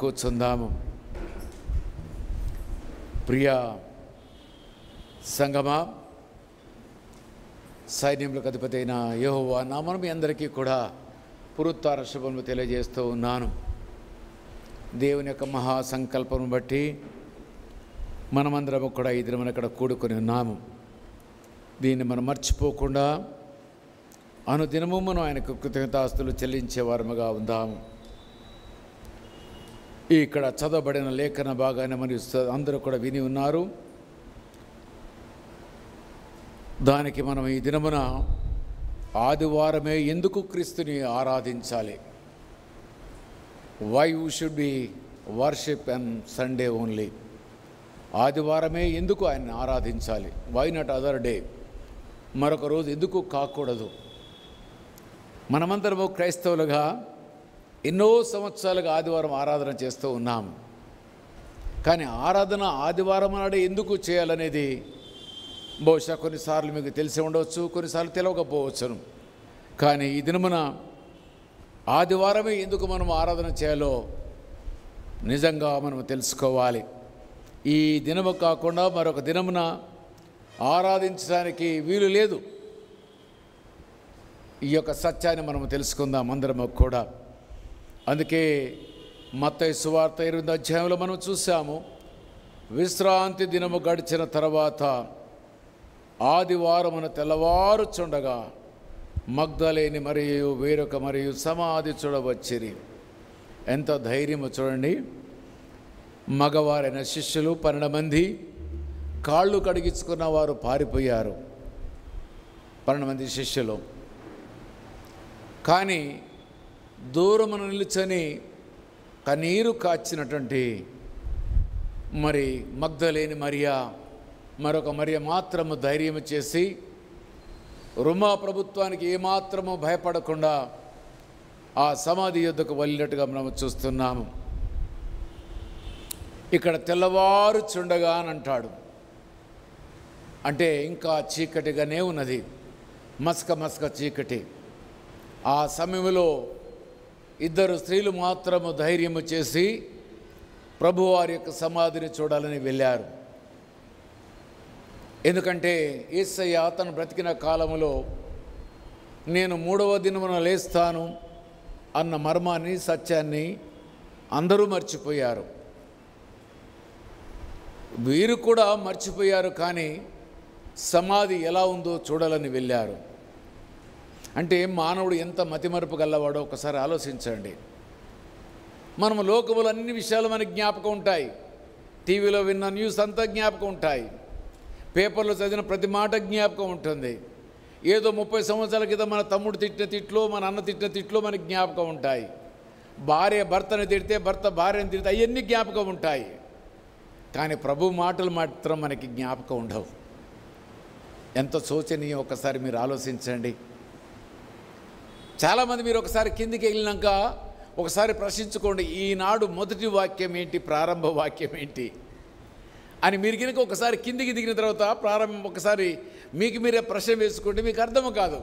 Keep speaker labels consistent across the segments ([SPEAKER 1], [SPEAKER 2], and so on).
[SPEAKER 1] కూర్చుందాము. ప్రియ సంగమా, సైన్యములకు అధిపతి అయిన యెహోవా నామమున మీ అందరికీ కూడా పునరుత్థాన శుభములు తెలియజేస్తూ ఉన్నాను. దేవుని యొక్క మహాసంకల్పం బట్టి మనమందరము కూడా ఈ దినమున ఇక్కడ కూడుకొని ఉన్నాము. దీన్ని మనం మర్చిపోకుండా అనుదినము మనం ఆయనకు కృతజ్ఞతాస్తులు చెల్లించే వారముగా ఉందాము. ఇక్కడ చదవబడిన లేఖన భాగాన్ని మరియు అందరూ కూడా విని ఉన్నారు. దానికి మనం ఈ దినమున ఆదివారమే ఎందుకు క్రీస్తుని ఆరాధించాలి, why you should be worship and Sunday only, ఆదివారమే ఎందుకు ఆయన్ని ఆరాధించాలి, వై నాట్ అదర్ డే, మరొక రోజు ఎందుకు కాకూడదు. మనమందరము క్రైస్తవులుగా ఎన్నో సంవత్సరాలుగా ఆదివారం ఆరాధన చేస్తూ ఉన్నాము. కానీ ఆరాధన ఆదివారం నాడే ఎందుకు చేయాలనేది బహుశా కొన్నిసార్లు మీకు తెలిసి ఉండవచ్చు, కొన్నిసార్లు తెలియకపోవచ్చును. కానీ ఈ దినమున ఆదివారమే ఎందుకు మనం ఆరాధన చేయాలో నిజంగా మనం తెలుసుకోవాలి. ఈ దినము కాకుండా మరొక దినమున ఆరాధించడానికి వీలు లేదు. ఈ యొక్క సత్యాన్ని మనం తెలుసుకుందాం అందరము కూడా. అందుకే మత్తయి సువార్త 8వ అధ్యాయంలో మనం చూసాము, విశ్రాంతి దినము గడిచిన తర్వాత ఆదివారమున తెల్లవారుచుండగా మగ్దలేని మరియు వేరొక మరియు సమాధి చూడవచ్చిరి. ఎంత ధైర్యము చూడండి. మగవారైన శిష్యులు 12 మంది కాళ్ళు కడిగించుకున్న వారు పారిపోయారు, 12 మంది శిష్యులు. కానీ దూరమున నిలుచని కన్నీరు కాచినటువంటి మరి మగ్దలేని మరియా, మరొక మరియ మాత్రము ధైర్యం చేసి రోమా ప్రభుత్వానికి ఏమాత్రము భయపడకుండా ఆ సమాధి యొద్దకు వెళ్ళినట్టుగా మనం చూస్తున్నాము. ఇక్కడ తెల్లవారుచుండగా అని అంటాడు, అంటే ఇంకా చీకటిగానే ఉన్నది, మసక చీకటి. ఆ సమయంలో 2 స్త్రీలు మాత్రము ధైర్యము చేసి ప్రభువారి యొక్క సమాధిని చూడాలని వెళ్ళారు. ఎందుకంటే యేసయ్య తను బ్రతికిన కాలములో నేను 3వ దినమున లేస్తాను అన్న మర్మాన్ని, సత్యాన్ని అందరూ మర్చిపోయారు. వీరు కూడా మర్చిపోయారు, కానీ సమాధి ఎలా ఉందో చూడాలని వెళ్ళారు. అంటే మానవుడు ఎంత మతిమరుపు గల్లవాడో ఒకసారి ఆలోచించండి. మనము లోకములు అన్ని విషయాలు మనకి జ్ఞాపకం ఉంటాయి, టీవీలో విన్న న్యూస్ అంతా జ్ఞాపకం ఉంటాయి, పేపర్లో చదివిన ప్రతి మాట జ్ఞాపకం ఉంటుంది. ఏదో 30 సంవత్సరాల క్రితం మన తమ్ముడు తిట్టిన తిట్లు, మన అన్న తిట్టిన తిట్లు మనకి జ్ఞాపకం ఉంటాయి. భార్య భర్తని తిడితే, భర్త భార్యని తిడితే అవన్నీ జ్ఞాపకం ఉంటాయి. కానీ ప్రభు మాటలు మాత్రం మనకి జ్ఞాపకం ఉండవు. ఎంత శోచనీయం ఒకసారి మీరు ఆలోచించండి. చాలామంది మీరు ఒకసారి కిందికి వెళ్ళినాక ఒకసారి ప్రశ్నించుకోండి, ఈనాడు మొదటి వాక్యం ఏంటి, ప్రారంభ వాక్యం ఏంటి అని. మీరు కనుక ఒకసారి కిందికి దిగిన తర్వాత ప్రారంభం ఒకసారి మీకు మీరే ప్రశ్న వేసుకుంటే మీకు అర్థం కాదు.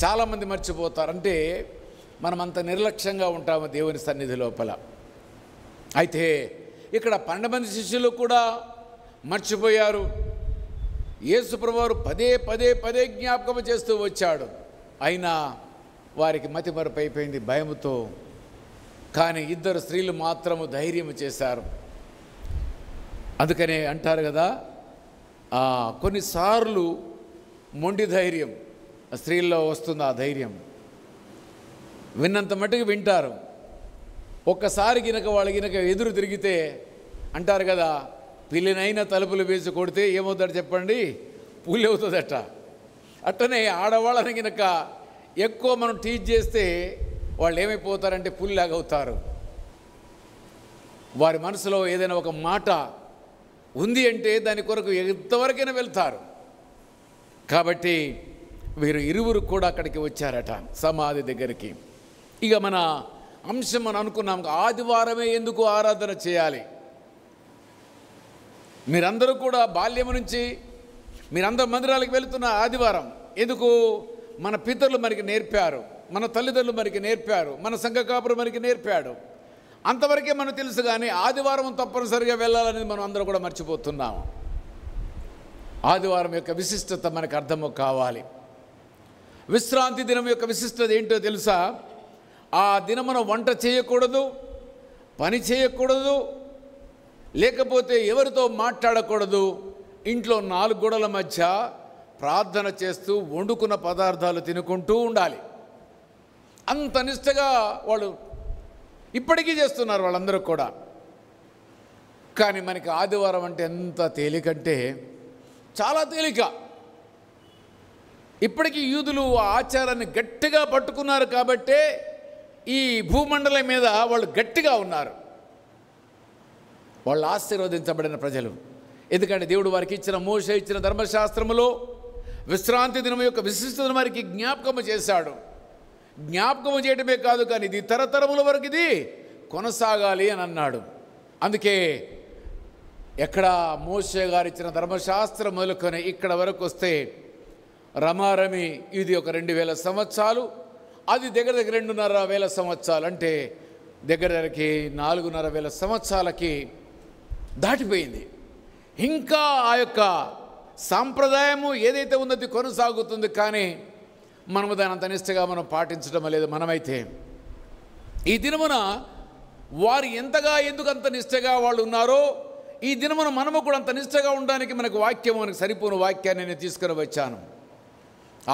[SPEAKER 1] చాలామంది మర్చిపోతారు. అంటే మనం అంత నిర్లక్ష్యంగా ఉంటాము దేవుని సన్నిధి లోపల. అయితే ఇక్కడ 12 మంది శిష్యులు కూడా మర్చిపోయారు. యేసు ప్రభువారు పదే జ్ఞాపకం చేస్తూ వచ్చాడు. అయినా వారికి మతిమరుపు అయిపోయింది భయముతో. కానీ 2 స్త్రీలు మాత్రము ధైర్యం చేశారు. అందుకనే అంటారు కదా, కొన్నిసార్లు మొండి ధైర్యం స్త్రీల్లో వస్తుంది. ఆ ధైర్యం విన్నంత మట్టుకు వింటారు. ఒక్కసారి గినక వాళ్ళు గినక ఎదురు తిరిగితే అంటారు కదా, పిల్లినైనా తలుపులు వేసి కొడితే ఏమవుతాడు చెప్పండి, పులి అవుతుందట. అట్టనే ఆడవాళ్ళని గినక ఎక్కువ మనం టీచ్ చేస్తే వాళ్ళు ఏమైపోతారంటే పులిలాగా అవుతారు. వారి మనసులో ఏదైనా ఒక మాట ఉంది అంటే దాని కొరకు ఎంతవరకైనా వెళ్తారు. కాబట్టి వీరు ఇరువురు కూడా అక్కడికి వచ్చారట, సమాధి దగ్గరికి. ఇక మన అంశం మనం అనుకున్నాం, ఆదివారమే ఎందుకు ఆరాధన చేయాలి. మీరందరూ కూడా బాల్యం నుంచి మీరందరూ మందిరాలకు వెళుతున్న ఆదివారం ఎందుకు? మన పితరులు మనకి నేర్పారు, మన తల్లిదండ్రులు మనకి నేర్పారు, మన సంఘ కాపురు మనకి నేర్పాడు. అంతవరకే మనకు తెలుసు, కానీ ఆదివారం తప్పనిసరిగా వెళ్ళాలనేది మనం అందరూ కూడా మర్చిపోతున్నాము. ఆదివారం యొక్క విశిష్టత మనకు అర్థము కావాలి. విశ్రాంతి దినం యొక్క విశిష్టత ఏంటో తెలుసా? ఆ దినమున వంట చేయకూడదు, పని చేయకూడదు, లేకపోతే ఎవరితో మాట్లాడకూడదు. ఇంట్లో 4 గోడల మధ్య ప్రార్థన చేస్తూ వండుకున్న పదార్థాలు తినుకుంటూ ఉండాలి. అంత నిష్టగా వాళ్ళు ఇప్పటికీ చేస్తున్నారు వాళ్ళందరూ కూడా. కానీ మనకి ఆదివారం అంటే ఎంత తేలికంటే చాలా తేలిక. ఇప్పటికీ యూదులు ఆ ఆచారాన్ని గట్టిగా పట్టుకున్నారు కాబట్టే ఈ భూమండలం మీద వాళ్ళు గట్టిగా ఉన్నారు. వాళ్ళు ఆశీర్వదించబడిన ప్రజలు. ఎందుకంటే దేవుడు వారికి ఇచ్చిన, మోషే ఇచ్చిన ధర్మశాస్త్రములో విశ్రాంతి దినం యొక్క విశిష్టతను వారికి జ్ఞాపకము చేశాడు. జ్ఞాపకము చేయడమే కాదు, కానీ ఇది తరతరముల వరకు ఇది కొనసాగాలి అని అన్నాడు. అందుకే ఎక్కడ మోషే గారు ఇచ్చిన ధర్మశాస్త్రం మొదలుకొని ఇక్కడ వరకు వస్తే రమారమి ఇది ఒక 2000 సంవత్సరాలు, అది దగ్గర 2,500 సంవత్సరాలు, అంటే దగ్గరకి 4,500 సంవత్సరాలకి దాటిపోయింది. ఇంకా ఆ యొక్క సాంప్రదాయము ఏదైతే ఉన్నది కొనసాగుతుంది, కానీ మనము దాని అంత నిష్టగా మనం పాటించడం లేదు. మనమైతే ఈ దినమున వారు ఎంతగా ఎందుకు అంత నిష్టగా వాళ్ళు ఉన్నారో, ఈ దినమున మనము కూడా అంత నిష్టగా ఉండడానికి మనకు వాక్యం, మనకు సరిపోని వాక్యాన్ని నేను తీసుకుని వచ్చాను.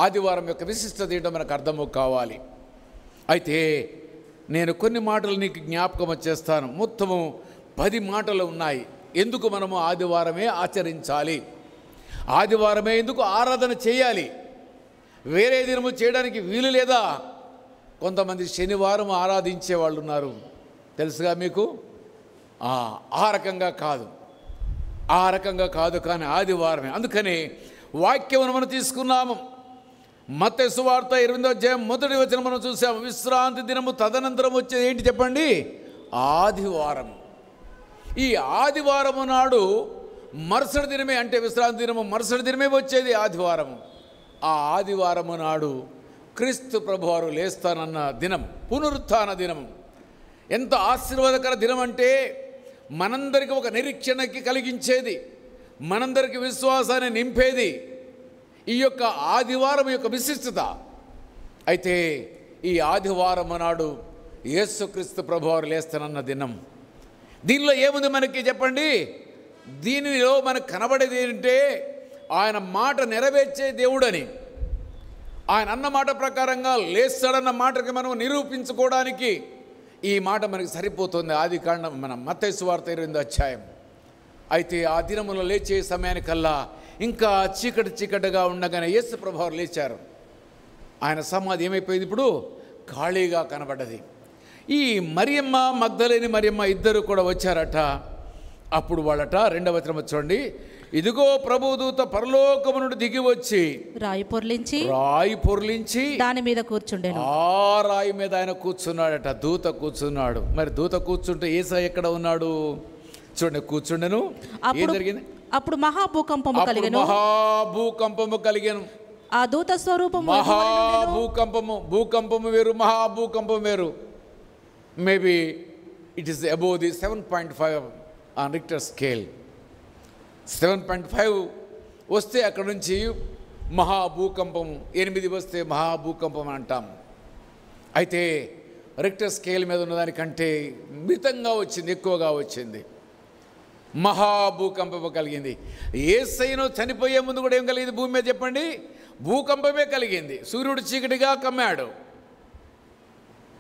[SPEAKER 1] ఆదివారం యొక్క విశిష్టత ఏంటో మనకు అర్థము కావాలి. అయితే నేను కొన్ని మాటలు నీకు జ్ఞాపకం చేస్తాను. మొత్తము 10 మాటలు ఉన్నాయి. ఎందుకు మనము ఆదివారమే ఆచరించాలి, ఆదివారమే ఎందుకు ఆరాధన చేయాలి, వేరే దినము చేయడానికి వీలు లేదా? కొంతమంది శనివారం ఆరాధించే వాళ్ళు ఉన్నారు, తెలుసుగా మీకు. ఆ రకంగా కాదు, ఆ రకంగా కాదు, కానీ ఆదివారమే. అందుకని వాక్యమును మనం తీసుకున్నాము. మత్తయి సువార్త 8వ అధ్యాయం 1వ వచనం మనం చూసాము. విశ్రాంతి దినము తదనంతరం వచ్చేది ఏంటి చెప్పండి? ఆదివారం. ఈ ఆదివారము నాడు మరుసటి దినమే, అంటే విశ్రాంతి దినము మరుసటి దినమే వచ్చేది ఆదివారము. ఆ ఆదివారము నాడు క్రీస్తు ప్రభువారు లేస్తానన్న దినం, పునరుత్థాన దినం. ఎంత ఆశీర్వాదకర దినం అంటే మనందరికీ ఒక నిరీక్షణకి కలిగించేది, మనందరికీ విశ్వాసాన్ని నింపేది ఈ యొక్క ఆదివారం యొక్క విశిష్టత. అయితే ఈ ఆదివారం నాడు యేసుక్రీస్తు ప్రభువారు లేస్తానన్న దినం. దీనిలో ఏముంది మనకి చెప్పండి? దీనిలో మనకు కనబడేది ఏంటంటే ఆయన మాట నెరవేర్చే దేవుడని, ఆయన అన్న మాట ప్రకారంగా లేస్తాడన్న మాటకి మనం నిరూపించుకోవడానికి ఈ మాట మనకి సరిపోతుంది. ఆదికాండం మన మత్తయి సువార్త 8వ అధ్యాయం. అయితే ఆ దినములో లేచే సమయానికల్లా ఇంకా చీకటిగా ఉండగానే యేసు ప్రభువారు లేచారు. ఆయన సమాధి ఏమైపోయింది? ఇప్పుడు ఖాళీగా కనబడ్డది. ఈ మరియమ్మ, మగ్దలేని మరియమ్మ ఇద్దరు కూడా వచ్చారట. అప్పుడు వాళ్ళట 2వ వచనం చూడండి. ఇదిగో ప్రభుదూత పరలోకము నుండి దిగి వచ్చి
[SPEAKER 2] రాయి పొర్లించి దాని మీద కూర్చుండెను.
[SPEAKER 1] ఆ రాయి మీద ఆయన కూర్చున్నాడట. దూత కూర్చున్నాడు. మరి దూత కూర్చుంటే యేసయ్య ఎక్కడ ఉన్నాడు? చూడండి, కూర్చుండెను. ఏం జరిగింది?
[SPEAKER 2] అప్పుడు మహాభూకంపము
[SPEAKER 1] కలిగెను.
[SPEAKER 2] ఆ దూత స్వరూపము
[SPEAKER 1] భూకంపము వేరు, మహాభూకంపం వేరు. Maybe it is above the 7.5 on Richter scale. 7.5 వస్తే అక్కడ నుంచి మహాభూకంపం, 8 వస్తే మహాభూకంపం అంటాం. అయితే రిక్టర్ స్కేల్ మీద ఉన్నదానికంటే మితంగా వచ్చింది, ఎక్కువగా వచ్చింది. మహాభూకంపం కలిగింది. యేసయ్యను చనిపోయే ముందు కూడా ఏం కలిగింది భూమి మీద చెప్పండి? భూకంపమే కలిగింది. సూర్యుడు చీకటిగా కమ్మాడు.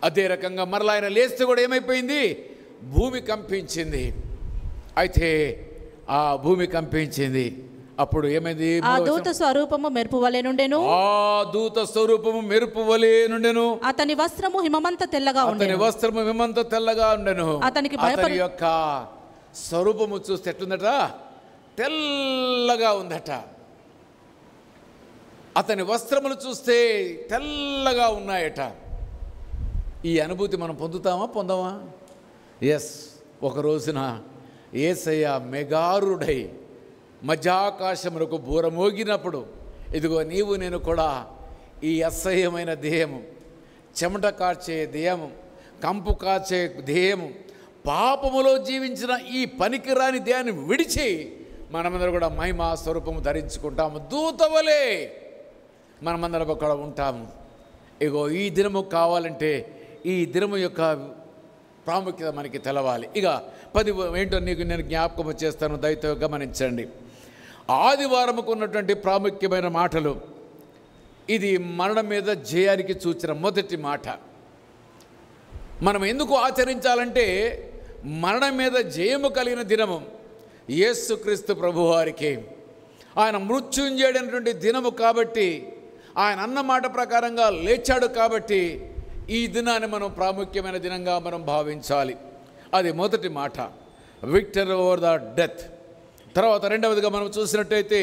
[SPEAKER 1] అదే రకంగా మరలా ఆయన లేస్తే కూడా ఏమైపోయింది? భూమి కంపించింది. అయితే ఆ భూమి కంపించింది. అప్పుడు ఏమైంది?
[SPEAKER 2] ఆ దూత స్వరూపము మెరుపు వలె నుండెను. అతని వస్త్రము హిమమంత తెల్లగా ఉండెను. అతని యొక్క
[SPEAKER 1] స్వరూపము చూస్తే ఎట్లుందట? తెల్లగా ఉందట. అతని వస్త్రములు చూస్తే తెల్లగా ఉన్నాయట. ఈ అనుభూతి మనం పొందమా? ఎస్. ఒక రోజున యేసయ్య మెగారుడై మధ్యాకాశములకు బూరమోగినప్పుడు, ఇదిగో నీవు నేను కూడా ఈ అసహ్యమైన దేహము, చెమట కార్చే దేహము, కంపు కాచే దేహము, పాపములో జీవించిన ఈ పనికిరాని దేహాన్ని విడిచి మనమందరం కూడా మహిమ స్వరూపము ధరించుకుంటాము. దూతవలే మనమందరం అక్కడ ఉంటాము. ఇగో ఈ దినము కావాలంటే ఈ దినము యొక్క ప్రాముఖ్యత మనకి తెలవాలి. ఇక 10 ఏంటో నీకు నేను జ్ఞాపకం చేస్తాను, దయతో గమనించండి. ఆదివారముకు ఉన్నటువంటి ప్రాముఖ్యమైన మాటలు. ఇది మరణం మీద జయానికి సూచన. మొదటి మాట, మనం ఎందుకు ఆచరించాలంటే మరణం మీద జయము కలిగిన దినము యేసుక్రీస్తు ప్రభువారికి, ఆయన మృత్యుంజయుడైనటువంటి దినము కాబట్టి, ఆయన అన్న మాట ప్రకారంగా లేచాడు కాబట్టి ఈ దినాన్ని మనం ప్రాముఖ్యమైన దినంగా మనం భావించాలి. అది మొదటి మాట, విక్టరీ ఓవర్ ద డెత్. తర్వాత రెండవదిగా మనం చూసినట్టయితే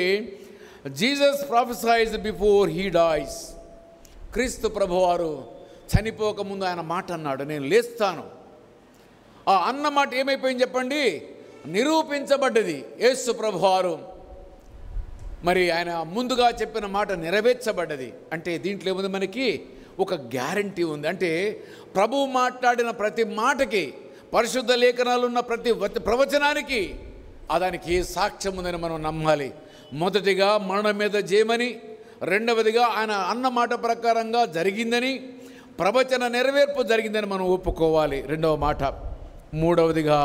[SPEAKER 1] జీసస్ ప్రాఫెసైజ్ బిఫోర్ హీ డైస్. క్రీస్తు ప్రభువారు చనిపోకముందు ఆయన మాట అన్నాడు, నేను లేస్తాను. ఆ అన్న మాట ఏమైపోయింది చెప్పండి? నిరూపించబడ్డది. యేసు ప్రభువారు మరి ఆయన ముందుగా చెప్పిన మాట నెరవేర్చబడ్డది. అంటే దీంట్లో ఏముంది? మనకి ఒక గ్యారంటీ ఉంది. అంటే ప్రభువు మాట్లాడిన ప్రతి మాటకి, పరిశుద్ధ లేఖనాలు ఉన్న ప్రతి ప్రవచనానికి దానికి సాక్ష్యం ఉందని మనం నమ్మాలి. మొదటిగా మరణం మీద జయమని, రెండవదిగా ఆయన అన్న మాట ప్రకారంగా జరిగిందని, ప్రవచన నెరవేర్పు జరిగిందని మనం ఒప్పుకోవాలి. రెండవ మాట. మూడవదిగా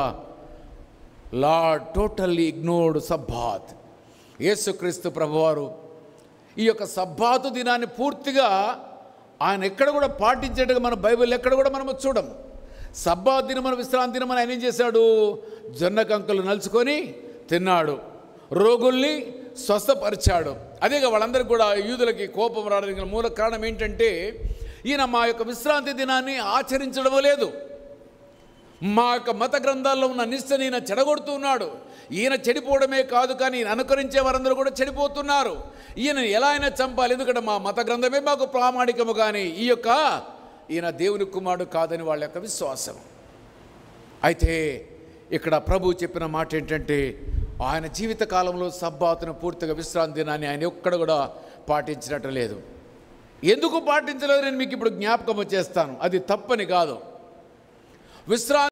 [SPEAKER 1] లార్డ్ టోటల్లీ ఇగ్నోర్డ్ సబ్బాత్. యేసుక్రీస్తు ప్రభువారు ఈ యొక్క సబ్బాతు దినాన్ని పూర్తిగా ఆయన ఎక్కడ కూడా పాటించేట్టుగా మన బైబిల్ ఎక్కడ కూడా మనం చూడము. సబ్బాతు దినం, మన విశ్రాంతి దినం ఆయన ఏం చేశాడు? జొన్న కంకులు నలుచుకొని తిన్నాడు, రోగుల్ని స్వస్థపరిచాడు. అదేగా వాళ్ళందరికీ కూడా యూదులకి కోపం రావడానికి మూల కారణం ఏంటంటే ఈయన మా యొక్క విశ్రాంతి దినాన్ని ఆచరించడం లేదు, మా యొక్క మత గ్రంథాల్లో ఉన్న నిష్ఠని ఈయన చెడగొడుతున్నాడు. ఈయన చెడిపోవడమే కాదు, కానీ ఈయన అనుకరించే వారందరూ కూడా చెడిపోతున్నారు. ఈయన ఎలా అయినా చంపాలి, ఎందుకంటే మా మత గ్రంథమే మాకు ప్రామాణికము, కానీ ఈయన దేవుని కుమారుడు కాదని వాళ్ళ యొక్క విశ్వాసం. అయితే ఇక్కడ ప్రభు చెప్పిన మాట ఏంటంటే ఆయన జీవిత కాలంలో సబ్బాతును పూర్తిగా విశ్రాంతి దినాన్ని ఆయన ఎక్కడ కూడా పాటించినట్టు లేదు. ఎందుకు పాటించలేదు నేను మీకు ఇప్పుడు జ్ఞాపకం చేస్తాను. అది తప్పని కాదు. విశ్రాంతి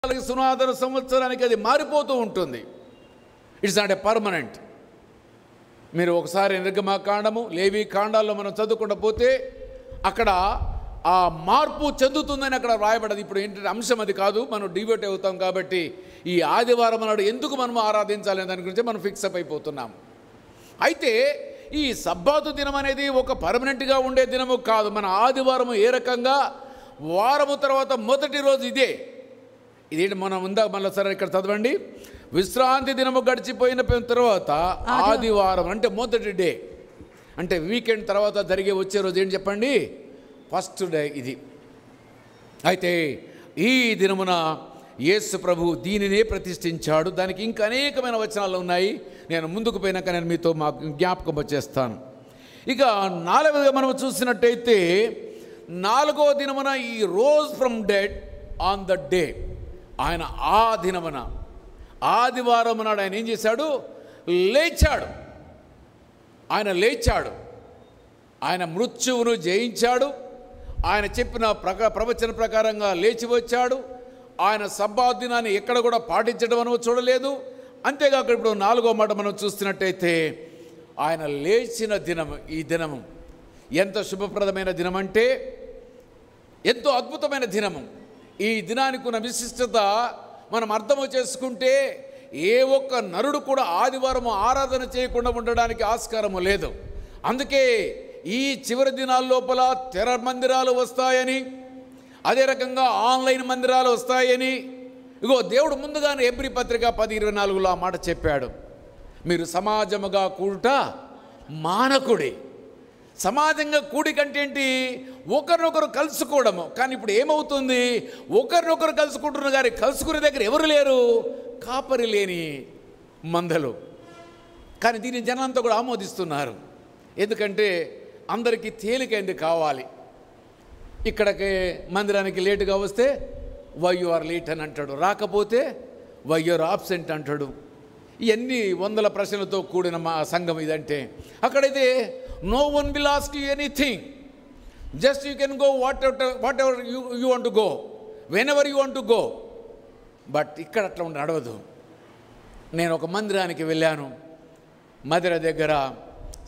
[SPEAKER 1] 4 సంవత్సరానికి అది మారిపోతూ ఉంటుంది. It's not a permanent. మీరు ఒకసారి నిర్గమకాండము, లేవి కాండాల్లో మనం చదువుకుండా పోతే అక్కడ ఆ మార్పు చెందుతుందని అక్కడ రాయబడదు. ఇప్పుడు ఏంటంటే అంశం అది కాదు, మనం డివోట్ అవుతాం కాబట్టి ఈ ఆదివారం నాడు ఎందుకు మనం ఆరాధించాలి దాని గురించి మనం ఫిక్సప్ అయిపోతున్నాం. అయితే ఈ సబ్బాతు దినం అనేది ఒక పర్మనెంట్గా ఉండే దినము కాదు. మన ఆదివారము ఏ రకంగా వారము తర్వాత మొదటి రోజు ఇదేంటి మనం ఉందా మళ్ళీ సరే ఇక్కడ చదవండి. విశ్రాంతి దినము గడిచిపోయిన తర్వాత ఆదివారం అంటే మొదటి డే, అంటే వీకెండ్ తర్వాత జరిగే వచ్చే రోజు ఏంటి చెప్పండి? ఫస్ట్ డే ఇది. అయితే ఈ దినమున యేసు ప్రభు దీనినే ప్రతిష్ఠించాడు. దానికి ఇంకా అనేకమైన వచనాలు ఉన్నాయి. నేను ముందుకు పోయినాక నేను మీతో జ్ఞాపకం చేస్తాను. ఇక 4వదిగా మనం చూసినట్టయితే 4వ దినమున ఈ rose from dead on the day. ఆయన ఆ దినమున ఆదివారం నాడు ఆయన ఏం చేశాడు? లేచాడు. ఆయన లేచాడు, ఆయన మృత్యువును జయించాడు. ఆయన చెప్పిన ప్రవచన ప్రకారంగా లేచి వచ్చాడు. ఆయన సబ్బాతు దినాన్ని ఎక్కడ కూడా పాటించడం మనం చూడలేదు. అంతేకాక ఇప్పుడు 4వ మాట మనం చూస్తున్నట్టయితే ఆయన లేచిన దినము, ఈ దినము ఎంత శుభప్రదమైన దినం అంటే ఎంతో అద్భుతమైన దినము. ఈ దినానికి ఉన్న విశిష్టత మనం అర్థం చేసుకుంటే ఏ ఒక్క నరుడు కూడా ఆదివారం ఆరాధన చేయకుండా ఉండడానికి ఆస్కారము లేదు. అందుకే ఈ చివరి దినాల లోపల తెర మందిరాలు వస్తాయని, అదే రకంగా ఆన్లైన్ మందిరాలు వస్తాయని ఇగో దేవుడు ముందుగానే హెబ్రీ పత్రిక 10:24లో ఆ మాట చెప్పాడు. మీరు సమాజముగా కూడుట మానకుడి. సమాజంగా కూడి కంటే ఏంటి? ఒకరినొకరు కలుసుకోవడము. కానీ ఇప్పుడు ఏమవుతుంది? ఒకరినొకరు కలుసుకుంటున్నారు కానీ కలుసుకునే దగ్గర ఎవరు లేరు? కాపరి లేని మందలు. కానీ దీన్ని జనంతా కూడా ఆమోదిస్తున్నారు. ఎందుకంటే అందరికీ తేలికైంది కావాలి. ఇక్కడికి మందిరానికి లేటుగా వస్తే వై యు ఆర్ లేట్ అని అంటాడు, రాకపోతే వై యు ఆర్ ఆబ్సెంట్ అంటాడు. ఇవన్నీ 100 ప్రశ్నలతో కూడిన మా సంఘం ఇదంటే. అక్కడైతే no one will ask you anything, just you can go whatever you want to go, whenever you want to go. But ఇక్కడ అట్లా నడవదు. నేను ఒక మందిరానికి వెళ్ళాను, మదిర దగ్గర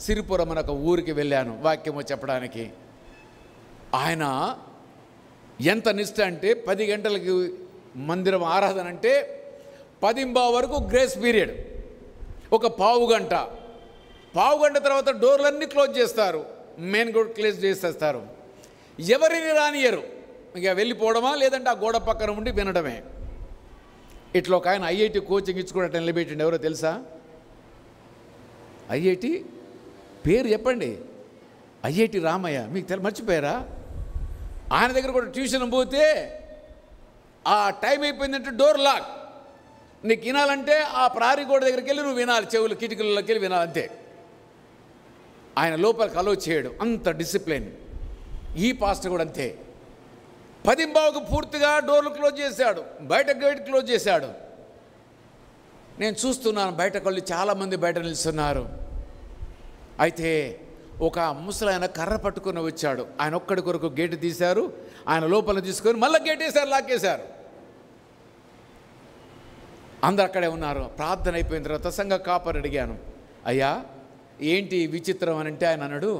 [SPEAKER 1] సిరిపురం అనే ఒక ఊరికి వెళ్ళాను వాక్యము చెప్పడానికి. ఆయన ఎంత నిష్ట అంటే 10 గంటలకి మందిరం ఆరాధన అంటే 10:15 వరకు గ్రేస్ పీరియడ్, ఒక పావు గంట తర్వాత డోర్లన్నీ క్లోజ్ చేస్తారు, మెయిన్ గోడ క్లోజ్ చేసేస్తారు, ఎవరిని రానియరు. ఇక వెళ్ళిపోవడమా లేదంటే ఆ గోడ పక్కన ఉండి వినడమే. ఇట్లా ఒక ఆయన ఐఐటి కోచింగ్ ఇచ్చుకున్నట్టు నిలబెట్టిండి. ఎవరో తెలుసా? ఐఐటి పేరు చెప్పండి. ఐఐటి రామయ్య. మీకు మర్చిపోయారా? ఆయన దగ్గర కూడా ట్యూషన్ పోతే ఆ టైం అయిపోయిందంటే డోర్ లాక్. నీకు వినాలంటే ఆ ప్రారి గోడ దగ్గరికి వెళ్ళి నువ్వు వినాలి, చెవులు కిటికీలకి వెళ్ళి వినాలి అంతే. ఆయన లోపలికి అలో చేయడు, అంత డిసిప్లిన్. ఈ పాస్టర్ కూడా అంతే. 10:15కు పూర్తిగా డోర్లు క్లోజ్ చేశాడు, బయట గేట్ క్లోజ్ చేశాడు. నేను చూస్తున్నాను బయటకు వెళ్ళి చాలామంది బయట నిలుస్తున్నారు. అయితే ఒక ముసలాయన కర్ర పట్టుకుని వచ్చాడు. ఆయన ఒక్కడి కొరకు గేటు తీశారు, ఆయన లోపల తీసుకొని మళ్ళీ గేట్ వేశారు, లాక్కేశారు. అందరు అక్కడే ఉన్నారు. ప్రార్థన అయిపోయిన తర్వాత సంఘ కాపరి అడిగాను, అయ్యా ఏంటి విచిత్రం అని అంటే ఆయన అన్నాడు,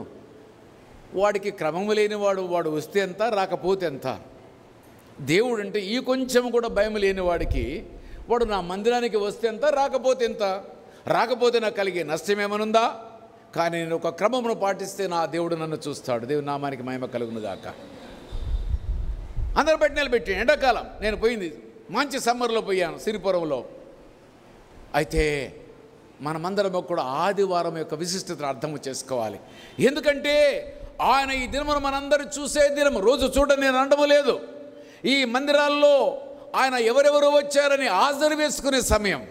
[SPEAKER 1] వాడికి క్రమము లేనివాడు, వాడు వస్తే ఎంత రాకపోతే ఎంత. దేవుడు అంటే ఈ కొంచెం కూడా భయం లేని వాడికి వాడు నా మందిరానికి వస్తే ఎంత రాకపోతే ఎంత. రాకపోతే నాకు కలిగే నష్టం ఏమనుందా? కానీ నేను ఒక క్రమమును పాటిస్తే నా దేవుడు నన్ను చూస్తాడు. దేవుని నామానికి మహిమ కలుగును గాక. అందరు బయట నిలబెట్టి ఎండాకాలం నేను పోయింది, మంచి సమ్మర్లో పోయాను సిరిపురంలో. అయితే మనమందరం కూడా ఆదివారం యొక్క విశిష్టతను అర్థం చేసుకోవాలి. ఎందుకంటే ఆయన ఈ దినమును మనందరూ చూసే దినము. రోజు చూడని నేను అనడము లేదు. ఈ మందిరాల్లో ఆయన ఎవరెవరు వచ్చారని హాజరు వేసుకునే సమయం.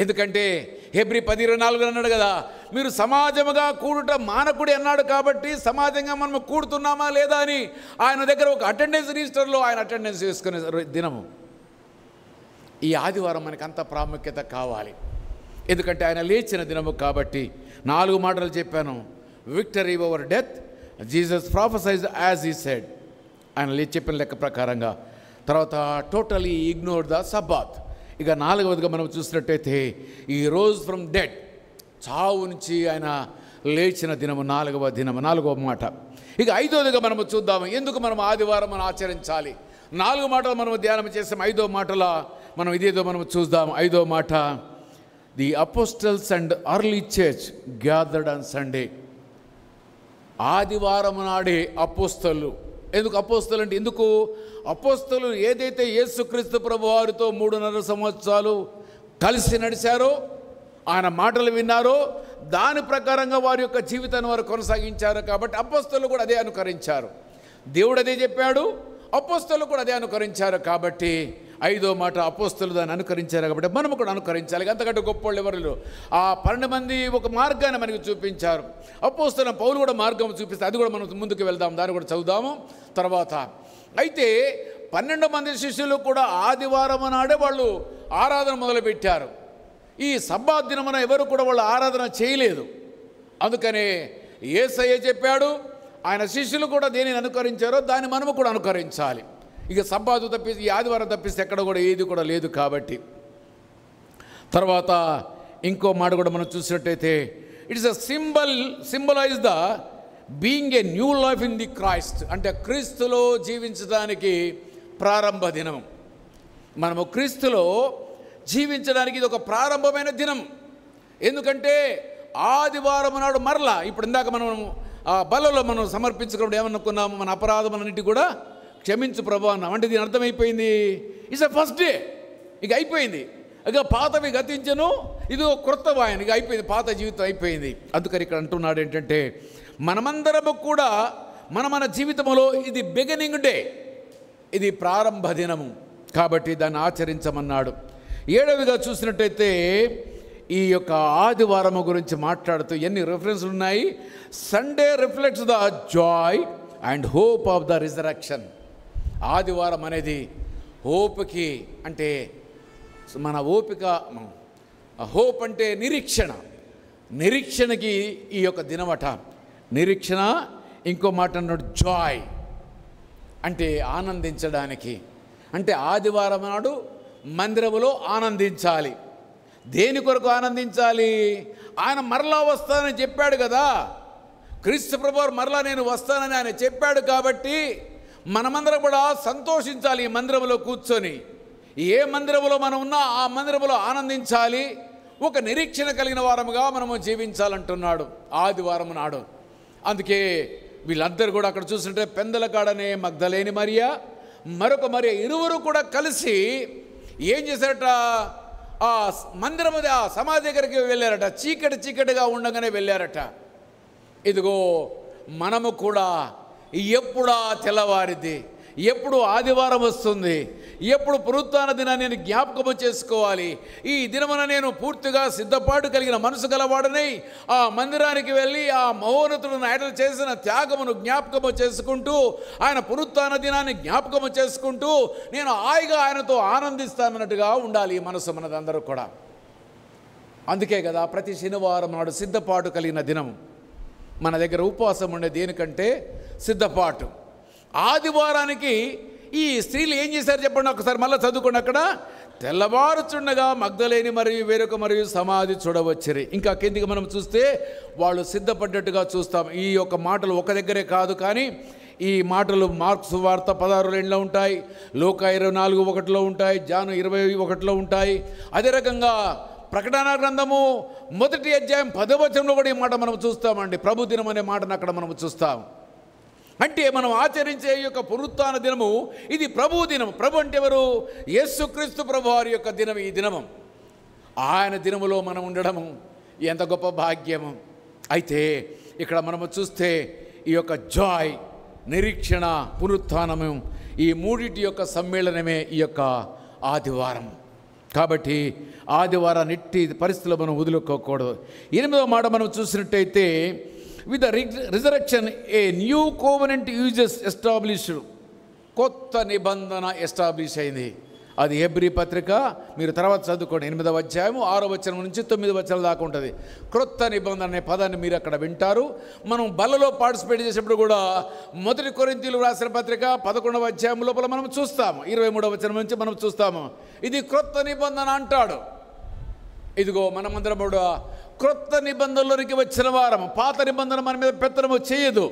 [SPEAKER 1] ఎందుకంటే హెబ్రీ 10:24 అన్నాడు కదా, మీరు సమాజముగా కూడుట మానకుడి అన్నాడు. కాబట్టి సమాజంగా మనం కూడుతున్నామా లేదా అని ఆయన దగ్గర ఒక అటెండెన్స్ రిజిస్టర్లో ఆయన అటెండెన్స్ వేసుకునే దినము. ఈ ఆదివారం మనకు అంత ప్రాముఖ్యత కావాలి. ఎందుకంటే ఆయన లేచిన దినము కాబట్టి 4 మాటలు చెప్పాను. Victory over death, Jesus prophesize as he said, ఆయన చెప్పిన లెక్క ప్రకారంగా. తర్వాత టోటలీ ఇగ్నోర్ ద సబ్బాత్. ఇక 4వదిగా మనం చూసినట్టయితే ఈ రోజ్ ఫ్రమ్ డెడ్, చావు నుంచి ఆయన లేచిన దినము 4వ దినము, 4వ మాట. ఇక 5వదిగా మనము చూద్దాము ఎందుకు మనం ఆదివారం మనం ఆచరించాలి. 4 మాటలు మనం ధ్యానం చేసాం. 5వ మాటల మనం ఇదేదో మనం చూద్దాం. 5వ మాట, the apostles and early church gathered on Sunday. ఆదివారం నాడే అపోస్తలు. ఎందుకు అపోస్తలు అంటే ఎందుకు? అపోస్తలు ఏదైతే యేసుక్రీస్తు ప్రభువారితో 3.5 సంవత్సరాలు కలిసి నడిచారో, ఆయన మాటలు విన్నారో, దాని ప్రకారంగా వారి యొక్క జీవితాన్ని వారు కొనసాగించారు. కాబట్టి అపోస్తలు కూడా అదే అనుకరించారు. దేవుడు అదే చెప్పాడు, అపోస్తలు కూడా అదే అనుకరించారు. కాబట్టి 5వ మాట, అపోస్తలు దాన్ని అనుకరించారు కాబట్టి మనము కూడా అనుకరించాలి. అంతకంటే గొప్ప వాళ్ళు ఎవరు? ఆ 12 మంది ఒక మార్గాన్ని మనకు చూపించారు. అపోస్తలుడైన పౌలు కూడా మార్గం చూపిస్తే అది కూడా మనం ముందుకు వెళ్దాం, దాన్ని కూడా చదువుదాము తర్వాత. అయితే 12 మంది శిష్యులు కూడా ఆదివారం నాడే వాళ్ళు ఆరాధన మొదలుపెట్టారు. ఈ సబ్బాత్ దినమున ఎవరు కూడా వాళ్ళు ఆరాధన చేయలేదు. అందుకనే యేసయ్య చెప్పాడు, ఆయన శిష్యులు కూడా దేనిని అనుకరించారో దాన్ని మనము కూడా అనుకరించాలి. ఇక సబ్బాతు తప్పిస్తే, ఈ ఆదివారం తప్పిస్తే ఎక్కడ కూడా ఏది కూడా లేదు. కాబట్టి తర్వాత ఇంకో మాట కూడా మనం చూసినట్టయితే, it's a symbolize the being a new life in the Christ. అంటే క్రీస్తులో జీవించడానికి ప్రారంభ దినం. మనము క్రీస్తులో జీవించడానికి ఇది ఒక ప్రారంభమైన దినం. ఎందుకంటే ఆదివారం నాడు మరలా, ఇప్పుడు ఇందాక మనం ఆ బలలో మనం సమర్పించుకున్నప్పుడు ఏమనుకున్నాము, మన అపరాధములన్నిటి కూడా క్షమించు ప్రభు అన్నాం. అంటే దీని అర్థమైపోయింది, ఇట్స్ అ ఫస్ట్ డే. ఇక అయిపోయింది, ఇక పాతవి గతించను, ఇది ఒక క్రొత్త వాయన, ఇక అయిపోయింది, పాత జీవితం అయిపోయింది. అందుకని ఇక్కడ అంటున్నాడు ఏంటంటే, మనమందరము కూడా మన జీవితంలో ఇది బిగినింగ్ డే, ఇది ప్రారంభ దినము. కాబట్టి దాన్ని ఆచరించమన్నాడు. 7వదిగా చూసినట్టయితే ఈ యొక్క ఆదివారము గురించి మాట్లాడుతూ ఎన్ని రెఫరెన్స్లు ఉన్నాయి. Sunday reflects the Joy and hope of the resurrection. ఆదివారం అనేది హోప్కి, అంటే మన ఓపిక, హోప్ అంటే నిరీక్షణకి ఈ యొక్క దినమట. నిరీక్షణ, ఇంకో మాట అన్నాడు జాయ్, అంటే ఆనందించడానికి. అంటే ఆదివారం నాడు మందిరములో ఆనందించాలి. దేని కొరకు ఆనందించాలి? ఆయన మరలా వస్తానని చెప్పాడు కదా. క్రీస్తు ప్రభువు మరలా నేను వస్తానని ఆయన చెప్పాడు కాబట్టి మనమందరం కూడా సంతోషించాలి. ఈ మందిరంలో కూర్చొని ఏ మందిరంలో మనం ఉన్నా ఆ మందిరంలో ఆనందించాలి. ఒక నిరీక్షణ కలిగిన వారముగా మనము జీవించాలంటున్నాడు ఆదివారం నాడు. అందుకే వీళ్ళందరూ కూడా అక్కడ చూస్తుంటే పెందలకాడనే మగ్దలేని మరియా, మరొక మరియా, ఇరువురు కూడా కలిసి ఏం చేశారట? ఆ మందిరం ఆ సమాధి దగ్గరికి వెళ్ళారట. చీకటిగా ఉండగానే వెళ్ళారట. ఇదిగో మనము కూడా ఎప్పుడా తెల్లవారిది, ఎప్పుడు ఆదివారం వస్తుంది, ఎప్పుడు పునరుత్థాన దినాన్ని నేను జ్ఞాపకము చేసుకోవాలి. ఈ దినమున నేను పూర్తిగా సిద్ధపాటు కలిగిన మనసు గలవాడని ఆ మందిరానికి వెళ్ళి ఆ మహోన్నతుడు ఆయన చేసిన త్యాగమును జ్ఞాపకము చేసుకుంటూ, ఆయన పునరుత్థాన దినాన్ని జ్ఞాపకము చేసుకుంటూ నేను హాయిగా ఆయనతో ఆనందిస్తానన్నట్టుగా ఉండాలి ఈ మనసు మనదందరూ కూడా. అందుకే కదా ప్రతి శనివారం నాడు సిద్ధపాటు కలిగిన దినం. మన దగ్గర ఉపవాసం ఉండే దేనికంటే సిద్ధపాటు. ఆదివారానికి ఈ స్త్రీలు ఏం చేశారు చెప్పండి ఒకసారి, మళ్ళీ చదువుకోండి. అక్కడ తెల్లవారుచుండగా మగ్దలేని మరియు వేరొక మరియు సమాధి చూడవచ్చిరి. ఇంకా కిందికి మనం చూస్తే వాళ్ళు సిద్ధపడ్డట్టుగా చూస్తాం. ఈ యొక్క మాటలు ఒక దగ్గరే కాదు, కానీ ఈ మాటలు మార్క్స్ వార్త 16:2 ఉంటాయి, లూకా 24:1 ఉంటాయి, జాను 21 ఉంటాయి. అదే రకంగా ప్రకటన గ్రంథము 1వ అధ్యాయం 10వ వచనంలో కూడా ఈ మాట మనం చూస్తామండి. ప్రభు దినం అనే మాటను అక్కడ మనం చూస్తాం. అంటే మనం ఆచరించే ఈ యొక్క పునరుత్థాన దినము ఇది ప్రభు దినం. ప్రభు అంటే ఎవరు? యేసుక్రీస్తు ప్రభు వారి యొక్క దినం ఈ దినము. ఆయన దినములో మనం ఉండడము ఎంత గొప్ప భాగ్యము. అయితే ఇక్కడ మనము చూస్తే ఈ యొక్క జాయ్, నిరీక్షణ, పునరుత్థానము, ఈ మూడిటి యొక్క సమ్మేళనమే ఈ యొక్క ఆదివారం. కాబట్టి ఆదివారాన్ని ఎట్టి పరిస్థితుల్లో మనం వదులుకోకూడదు. 8వ మాట మనం చూసినట్టయితే, with the resurrection a new covenant uses established. కొత్త నిబంధన ఎస్టాబ్లిష్ అయింది. అది హెబ్రీ పత్రిక మీరు తర్వాత చదువుకోండి. 8వ అధ్యాయం 6వ వచనం నుంచి 9వ వచనం దాకా ఉంటుంది. క్రొత్త నిబంధన అనే పదాన్ని మీరు అక్కడ వింటారు. మనం బలలో పార్టిసిపేట్ చేసేప్పుడు కూడా 1 కొరింథీయులకు రాసిన పత్రిక 11వ అధ్యాయం లోపల మనం చూస్తాము. 23వ వచనం నుంచి మనం చూస్తాము. ఇది క్రొత్త నిబంధన అంటాడు. ఇదిగో మనమందరం కూడా క్రొత్త నిబంధనలోనికి వచ్చిన వారం. పాత నిబంధన మన మీద పెత్తనము చేయదు.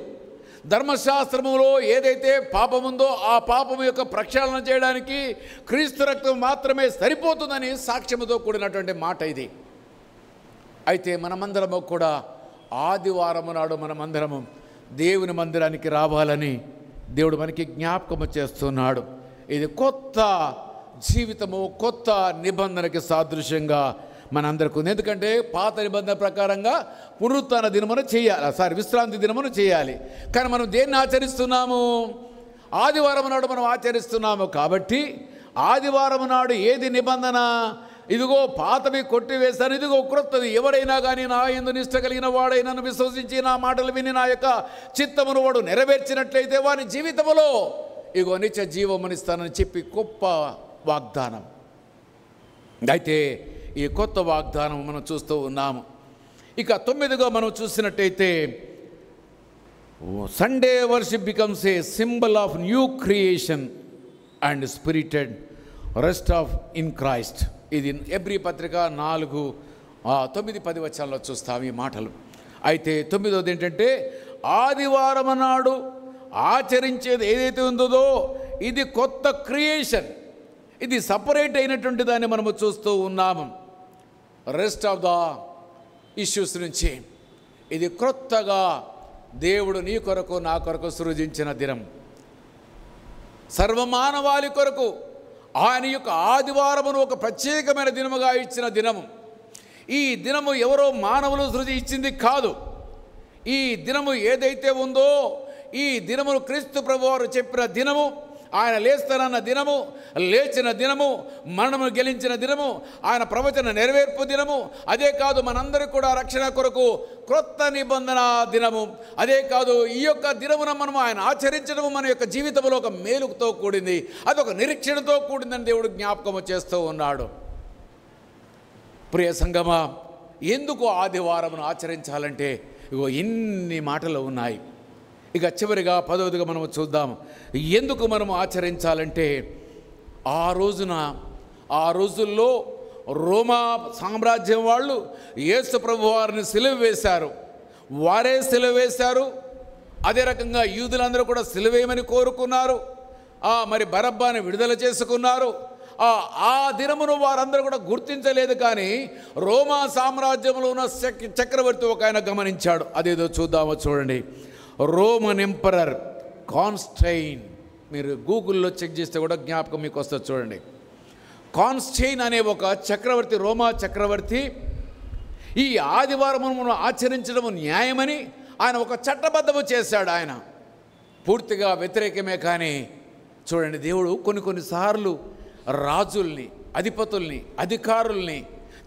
[SPEAKER 1] ధర్మశాస్త్రములో ఏదైతే పాపముందో ఆ పాపము యొక్క ప్రక్షాళన చేయడానికి క్రీస్తు రక్తం మాత్రమే సరిపోతుందని సాక్ష్యముతో కూడినటువంటి మాట ఇది. అయితే మనమందరము కూడా ఆదివారము నాడు మనమందరము దేవుని మందిరానికి రావాలని దేవుడు మనకి జ్ఞాపకము చేస్తున్నాడు. ఇది కొత్త జీవితము, కొత్త నిబంధనకి సాదృశ్యంగా మనందరికీ ఉంది. ఎందుకంటే పాత నిబంధన ప్రకారంగా పునరుత్థాన దినమును చేయాలి, విశ్రాంతి దినమును చేయాలి. కానీ మనం దేన్ని ఆచరిస్తున్నాము? ఆదివారం నాడు మనం ఆచరిస్తున్నాము. కాబట్టి ఆదివారం నాడు ఏది నిబంధన? ఇదిగో పాతవి కొట్టివేస్తాను, ఇదిగో క్రొత్తది. ఎవడైనా కానీ నా యందు నిష్ట కలిగిన వాడై నన్ను విశ్వసించి నా మాటలు విని నా యొక్క చిత్తమును వాడు నెరవేర్చినట్లయితే వాని జీవితంలో ఇగో నిత్య జీవమునిస్తానని చెప్పి గొప్ప వాగ్దానం. అయితే ఈ కొత్త వాగ్దానం మనం చూస్తూ ఉన్నాము. ఇక 9గా మనం చూసినట్టయితే, Sunday worship becomes a symbol of new creation and spirited rest of in Christ. ఇది హెబ్రీ పత్రిక 4, 9, 10 వచనాల్లో చూస్తాం ఈ మాటలు. అయితే 9వది ఏంటంటే, ఆదివారం నాడు ఆచరించేది ఏదైతే ఉందో ఇది కొత్త క్రియేషన్. ఇది సపరేట్ అయినటువంటి దాన్ని మనము చూస్తూ ఉన్నాము. రెస్ట్ ఆఫ్ ద ఇష్యూస్ నుంచి ఇది క్రొత్తగా దేవుడు నీ కొరకు నా కొరకు సృజించిన దినం. సర్వమానవాళి కొరకు ఆయన యొక్క ఆదివారమును ఒక ప్రత్యేకమైన దినముగా ఇచ్చిన దినము. ఈ దినము ఎవరో మానవులు సృజించింది కాదు. ఈ దినము ఏదైతే ఉందో ఈ దినమును క్రీస్తు ప్రభువారు చెప్పిన దినము, ఆయన లేస్తానన్న దినము, లేచిన దినము, మరణమును గెలించిన దినము, ఆయన ప్రవచన నెరవేర్పు దినము. అదే కాదు మనందరికీ కూడా రక్షణ కొరకు క్రొత్త నిబంధన దినము. అదే కాదు ఈ యొక్క దినమున మనము ఆయన ఆచరించడము మన యొక్క జీవితంలో ఒక మేలుతో కూడింది, అదొక నిరీక్షణతో కూడిందని దేవుడు జ్ఞాపకము చేస్తూ ఉన్నాడు. ప్రియ సంగమా, ఎందుకు ఆదివారమును ఆచరించాలంటే ఇగో ఇన్ని మాటలు ఉన్నాయి. ఇక చివరిగా 10వదిగా మనం చూద్దాం. ఎందుకు మనము ఆచరించాలంటే ఆ రోజున ఆ రోజుల్లో రోమా సామ్రాజ్యం వాళ్ళు యేసు ప్రభు వారిని సిలువ వేశారు. వారే సిలువ వేశారు. అదే రకంగా యూదులందరూ కూడా సిలువేయమని కోరుకున్నారు. మరి బరబ్బాని విడుదల చేసుకున్నారు. ఆ దినమును వారందరూ కూడా గుర్తించలేదు. కానీ రోమా సామ్రాజ్యంలో ఉన్న చక్రవర్తి ఒక ఆయన గమనించాడు. అదేదో చూద్దామో చూడండి. Roman emperor Constantine. మీరు గూగుల్లో చెక్ చేస్తే కూడా జ్ఞాపకం మీకు వస్తుంది చూడండి. కాన్స్టైన్ అనే ఒక చక్రవర్తి, రోమా చక్రవర్తి, ఈ ఆదివారమును ఆచరించడం న్యాయమని ఆయన ఒక చట్టబద్ధము చేశాడు. ఆయన పూర్తిగా వ్యతిరేకమే. కానీ చూడండి, దేవుడు కొన్నిసార్లు రాజుల్ని, అధిపతుల్ని, అధికారుల్ని,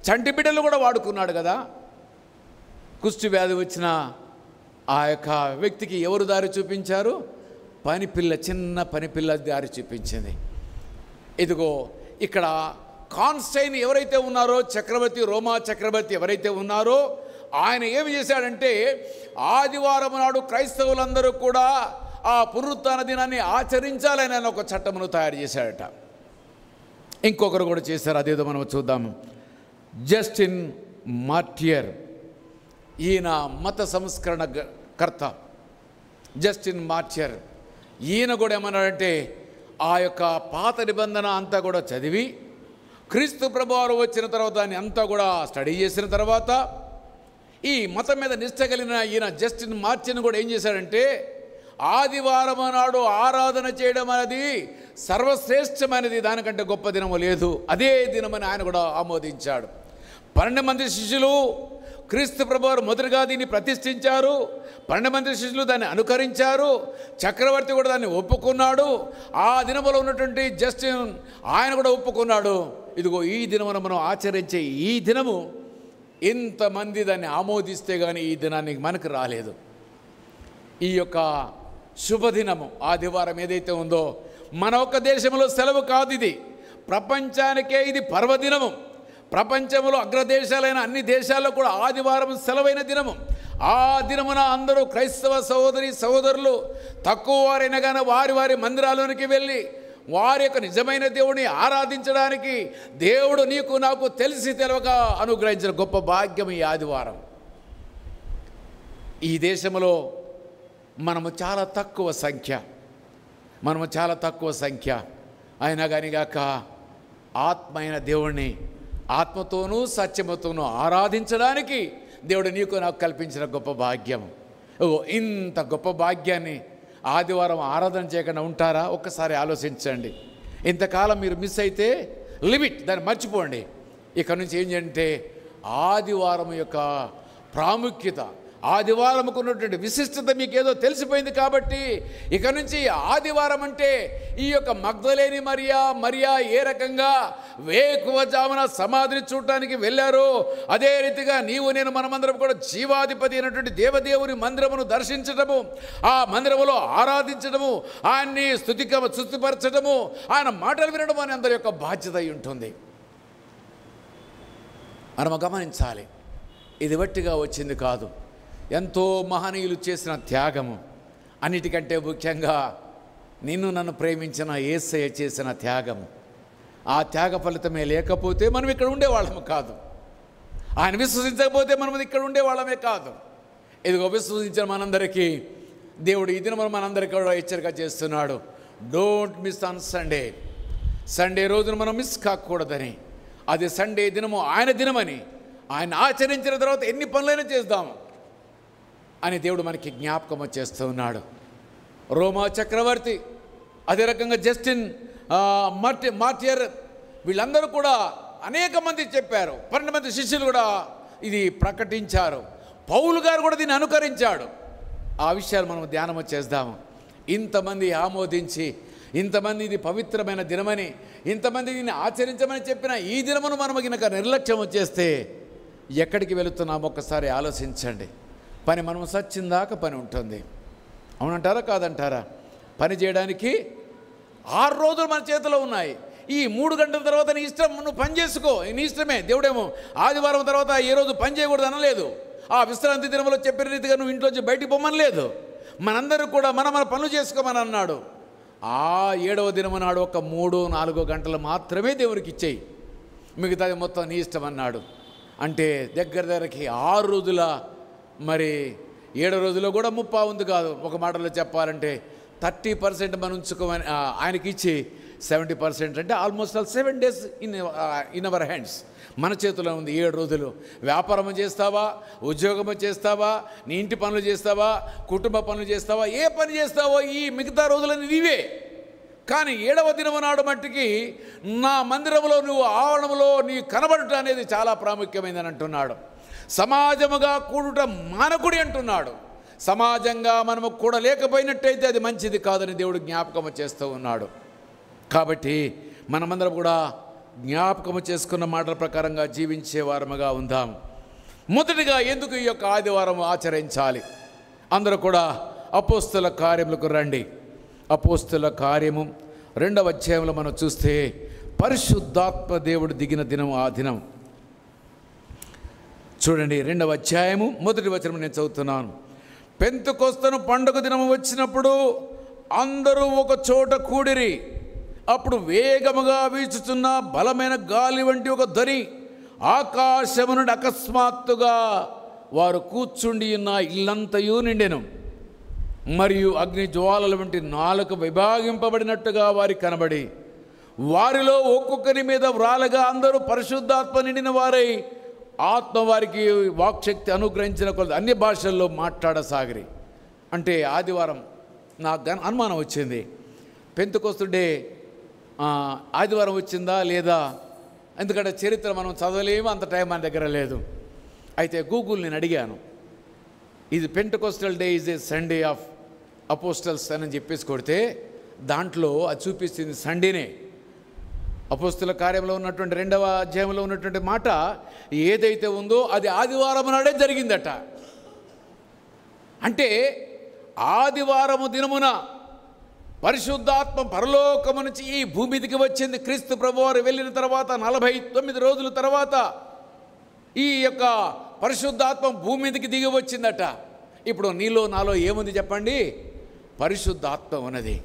[SPEAKER 1] చంటి బిడ్డలు కూడా వాడుకున్నాడు కదా. కుష్టి వ్యాధి వచ్చిన ఆ యొక్క వ్యక్తికి ఎవరు దారి చూపించారు? పనిపిల్ల, చిన్న పనిపిల్ల దారి చూపించింది. ఇదిగో ఇక్కడ కాన్స్టైన్ ఎవరైతే ఉన్నారో, చక్రవర్తి, రోమా చక్రవర్తి ఎవరైతే ఉన్నారో, ఆయన ఏమి చేశాడంటే ఆదివారం నాడు క్రైస్తవులందరూ కూడా ఆ పునరుత్థాన దినాన్ని ఆచరించాలని ఆయన ఒక చట్టమును తయారు చేశాడట. ఇంకొకరు కూడా చేశారు. అదేదో మనం చూద్దాము. జస్టిన్ మార్టియర్, ఈయన మత సంస్కరణ కర్త. జస్టిన్ మార్టియర్ ఈయన కూడా ఏమన్నాడంటే ఆ యొక్క పాత నిబంధన అంతా కూడా చదివి క్రీస్తు ప్రభువారు వచ్చిన తర్వాత దాన్ని అంతా కూడా స్టడీ చేసిన తర్వాత ఈ మతం మీద నిష్ట కలిగిన ఈయన జస్టిన్ మార్టియర్ కూడా ఏం చేశాడంటే ఆదివారం నాడు ఆరాధన చేయడం అనేది సర్వశ్రేష్టమైనది, దానికంటే గొప్ప దినము లేదు, అదే దినమని ఆయన కూడా ఆమోదించాడు. 12 మంది శిష్యులు క్రీస్తు ప్రభువారు మొదటిగా దీన్ని ప్రతిష్ఠించారు. 12 మంది శిష్యులు దాన్ని అనుకరించారు. చక్రవర్తి కూడా దాన్ని ఒప్పుకున్నాడు. ఆ దినములో ఉన్నటువంటి జస్టిన్ ఆయన కూడా ఒప్పుకున్నాడు. ఇదిగో ఈ దినమున మనం ఆచరించే ఈ దినము ఇంతమంది దాన్ని ఆమోదిస్తే కానీ ఈ దినానికి మనకు రాలేదు. ఈ యొక్క శుభదినము ఆదివారం ఏదైతే ఉందో మన ఒక్క దేశంలో సెలవు కాదు, ఇది ప్రపంచానికే ఇది పర్వదినము. ప్రపంచంలో అగ్రదేశాలైన అన్ని దేశాల్లో కూడా ఆదివారం సెలవైన దినము. ఆ దినమున అందరూ క్రైస్తవ సహోదరి సహోదరులు తక్కువ వారైనా కానీ వారి వారి మందిరాల్లోనికి వెళ్ళి వారి యొక్క నిజమైన దేవుని ఆరాధించడానికి దేవుడు నీకు నాకు తెలిసి తెలవక అనుగ్రహించిన గొప్ప భాగ్యం ఈ ఆదివారం. ఈ దేశంలో మనము చాలా తక్కువ సంఖ్య అయినా కానీ గాక ఆత్మ అయిన దేవుణ్ణి ఆత్మతోనూ సత్యముతోనూ ఆరాధించడానికి దేవుడు నీకు నాకు కల్పించిన గొప్ప భాగ్యం. ఇంత గొప్ప భాగ్యాన్ని ఆదివారం ఆరాధన చేయకుండా ఉంటారా? ఒక్కసారి ఆలోచించండి. ఇంతకాలం మీరు మిస్ అయితే లిమిట్, దాన్ని మర్చిపోండి. ఇక్కడ నుంచి ఏం చేయంటే ఆదివారం యొక్క ప్రాముఖ్యత, ఆదివారంకు ఉన్నటువంటి విశిష్టత మీకు ఏదో తెలిసిపోయింది కాబట్టి ఇక నుంచి ఆదివారం అంటే ఈ యొక్క మగ్దలేని మరియా ఏ రకంగా వేకువజామున సమాధిని చూడటానికి వెళ్ళారో అదే రీతిగా నీవు నేను మనమందరం కూడా జీవాధిపతి అయినటువంటి దేవదేవుని మందిరమును దర్శించడము, ఆ మందిరములో ఆరాధించడము, ఆయన్ని స్తుతిపరచడము, ఆయన మాటలు వినడం అని అందరి యొక్క బాధ్యత అయి ఉంటుంది. మనము గమనించాలి, ఇది వట్టిగా వచ్చింది కాదు. ఎంతో మహనీయులు చేసిన త్యాగము, అన్నిటికంటే ముఖ్యంగా నిన్ను నన్ను ప్రేమించిన యేసయ్య చేసిన త్యాగము. ఆ త్యాగ ఫలితమే లేకపోతే మనం ఇక్కడ ఉండేవాళ్ళము కాదు. ఆయన విశ్వసించకపోతే మనం ఇక్కడ ఉండేవాళ్ళమే కాదు. ఇదిగో విశ్వసించిన మనందరికీ దేవుడు ఈ దినం మనందరికీ కూడా హెచ్చరిక చేస్తున్నాడు. Don't miss on Sunday. Sunday రోజున మనం మిస్ కాకూడదని. అది సండే దినము ఆయన దినమని, ఆయన ఆచరించిన తర్వాత ఎన్ని పనులైనా చేద్దాము అని దేవుడు మనకి జ్ఞాపకం చేస్తూ ఉన్నాడు. రోమా చక్రవర్తి, అదే రకంగా జస్టిన్ మార్టియర్, వీళ్ళందరూ కూడా అనేక మంది చెప్పారు. 12 మంది శిష్యులు కూడా ఇది ప్రకటించారు. పౌలు గారు కూడా దీన్ని అనుకరించాడు. ఆ విషయాలు మనం ధ్యానం చేద్దాము. ఇంతమంది ఆమోదించి, ఇంతమంది ఇది పవిత్రమైన దినమని, ఇంతమంది దీన్ని ఆచరించమని చెప్పిన ఈ దినమును మనం కనుక నిర్లక్ష్యం చేస్తే ఎక్కడికి వెళుతున్నామో ఒక్కసారి ఆలోచించండి. పని మనం సచ్చిందాక పని ఉంటుంది. అవునంటారా కాదంటారా? పని చేయడానికి 6 రోజులు మన చేతిలో ఉన్నాయి. ఈ 3 గంటల తర్వాత నీ ఇష్టం, నువ్వు పని చేసుకో, నీ ఇష్టమే. దేవుడేమో ఆదివారం తర్వాత ఏ రోజు పని చేయకూడదు అనలేదు. ఆ విశ్రాంతి దినంలో చెప్పిన రీతిగా నువ్వు ఇంట్లోంచి బయటికి పొమ్మని లేదు. మనందరూ కూడా మన పనులు చేసుకోమని అన్నాడు. ఆ 7వ దినము నాడు ఒక 3-4 గంటలు మాత్రమే దేవునికి ఇచ్చేయి. మిగతాది మొత్తం నీ ఇష్టం అన్నాడు. అంటే దగ్గరకి 6 రోజుల మరి 7 రోజుల్లో కూడా ముప్పా ఉంది కాదు. ఒక మాటలో చెప్పాలంటే 30% మనం ఉంచుకోమని ఆయనకి ఇచ్చి 70% అంటే almost all 7 days in our hands, మన చేతిలో ఉంది. 7 రోజులు వ్యాపారం చేస్తావా, ఉద్యోగం చేస్తావా, నీ ఇంటి పనులు చేస్తావా, కుటుంబ పనులు చేస్తావా, ఏ పని చేస్తావో ఈ మిగతా రోజులన్నీ నీవే. కానీ 7వ దినము నాడు మట్టికి నా మందిరంలో నువ్వు ఆవరణంలో నీ కనబడుట అనేది చాలా ప్రాముఖ్యమైనదని అంటున్నాడు. సమాజముగా కూడుట మానకుడి అంటున్నాడు. సమాజంగా మనము కూడా లేకపోయినట్టయితే అది మంచిది కాదని దేవుడు జ్ఞాపకము చేస్తూ ఉన్నాడు. కాబట్టి మనమందరం కూడా జ్ఞాపకము చేసుకున్న మాటల ప్రకారంగా జీవించే వారముగా ఉందాం. మొదటిగా ఎందుకు ఈ యొక్క ఆదివారం ఆచరించాలి? అందరూ కూడా అపోస్తల కార్యములకు రండి. అపోస్తల కార్యము 2వ అధ్యాయంలో మనం చూస్తే పరిశుద్ధాత్మ దేవుడు దిగిన దినం ఆ దినం. చూడండి 2వ అధ్యాయము 1వ వచనం నేను చదువుతున్నాను. పెంతెకొస్తను పండుగ దినము వచ్చినప్పుడు అందరూ ఒక చోట కూడిరి. అప్పుడు వేగముగా వీచుచున్న బలమైన గాలి వంటి ఒక ధ్వని ఆకాశము నుండి అకస్మాత్తుగా వారు కూర్చుండి ఉన్న ఇల్లంతయు నిండెను. మరియు అగ్ని జ్వాలల వంటి 4 విభాగింపబడినట్టుగా వారికి కనబడి వారిలో ఒక్కొక్కరి మీద వ్రాలగా అందరూ పరిశుద్ధాత్మ నిండిన వారై ఆత్మ వారికి వాక్శక్తి అనుగ్రహించిన కొలది అన్య భాషల్లో మాట్లాడసాగిరి. అంటే ఆదివారం నాకు అనుమానం వచ్చింది, పెంతెకొస్తు ఆదివారం వచ్చిందా లేదా? ఎందుకంటే చరిత్ర మనం చదవలేము, అంత టైం మన దగ్గర లేదు. అయితే గూగుల్ నేను అడిగాను, ఇది Pentecostal day is a Sunday of apostles అని చెప్పేసి కొడితే దాంట్లో అది చూపిస్తుంది సండేనే. అపోస్తల కార్యంలో ఉన్నటువంటి 2వ అధ్యాయంలో ఉన్నటువంటి మాట ఏదైతే ఉందో అది ఆదివారం నాడే జరిగిందట. అంటే ఆదివారము దినమున పరిశుద్ధాత్మ పరలోకము నుంచి ఈ భూమిదికి వచ్చింది. క్రీస్తు ప్రభువారు వెళ్ళిన తర్వాత 49 రోజుల తర్వాత ఈ యొక్క పరిశుద్ధాత్మ భూమి మీదకి దిగి వచ్చిందట. ఇప్పుడు నీలో నాలో ఏముంది చెప్పండి? పరిశుద్ధాత్మ ఉన్నది.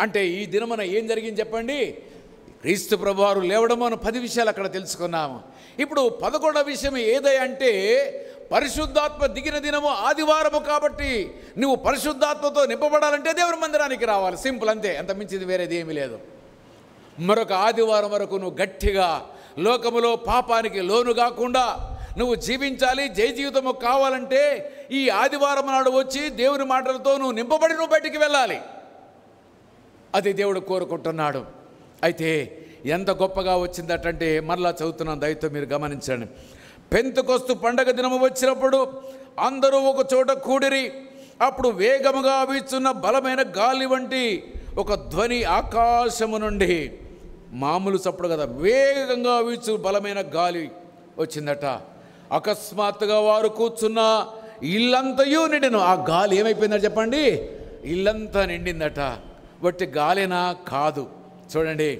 [SPEAKER 1] అంటే ఈ దినమున ఏం జరిగింది చెప్పండి? క్రీస్తు ప్రభువారు లేవడం మనం 10 విషయాలు అక్కడ తెలుసుకున్నాము. ఇప్పుడు 11వ విషయం ఏదంటే పరిశుద్ధాత్మ దిగిన దినము ఆదివారము. కాబట్టి నువ్వు పరిశుద్ధాత్మతో నింపబడాలంటే దేవుని మందిరానికి రావాలి. సింపుల్, అంతే, అంత మించింది వేరేది ఏమీ లేదు. మరొక ఆదివారం వరకు నువ్వు గట్టిగా లోకములో పాపానికి లోను కాకుండా నువ్వు జీవించాలి. జయ జీవితము కావాలంటే ఈ ఆదివారం నాడు వచ్చి దేవుని మాటలతో నువ్వు నింపబడి నువ్వు బయటికి వెళ్ళాలి. అది దేవుడు కోరుకుంటున్నాడు. అయితే ఎంత గొప్పగా వచ్చిందటంటే మరలా చదువుతున్నాను, దయతో మీరు గమనించండి. పెంతెకొస్తు పండగ దినము వచ్చినప్పుడు అందరూ ఒక చోట కూడిరి. అప్పుడు వేగముగా వీచున్న బలమైన గాలి వంటి ఒక ధ్వని ఆకాశము నుండి, మామూలు చప్పుడు కదా, వేగంగా వీచు బలమైన గాలి వచ్చిందట. అకస్మాత్తుగా వారు కూర్చున్న ఇల్లంతయు నిండెను. ఆ గాలి ఏమైపోయిందట చెప్పండి? ఇల్లంతా నిండిందట. బట్టి గాలినా కాదు. చూడండి,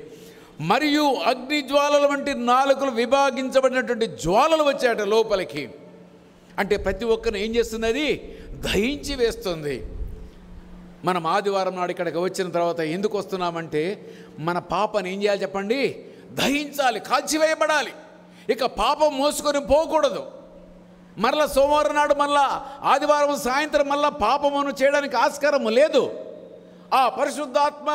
[SPEAKER 1] మరియు అగ్ని జ్వాలల వంటి 4 విభాగించబడినటువంటి జ్వాలలు వచ్చాయట లోపలికి. అంటే ప్రతి ఒక్కరిని ఏం చేస్తుంది? అది దహించి వేస్తుంది. మనం ఆదివారం నాడు ఇక్కడికి వచ్చిన తర్వాత ఎందుకు వస్తున్నామంటే మన పాపని ఏం చేయాలి చెప్పండి? దహించాలి, కాల్చివేయబడాలి. ఇక పాపం మోసుకొని పోకూడదు. మరలా సోమవారం నాడు మళ్ళా ఆదివారం సాయంత్రం మళ్ళా పాపమును చేయడానికి ఆస్కారం లేదు. ఆ పరిశుద్ధాత్మ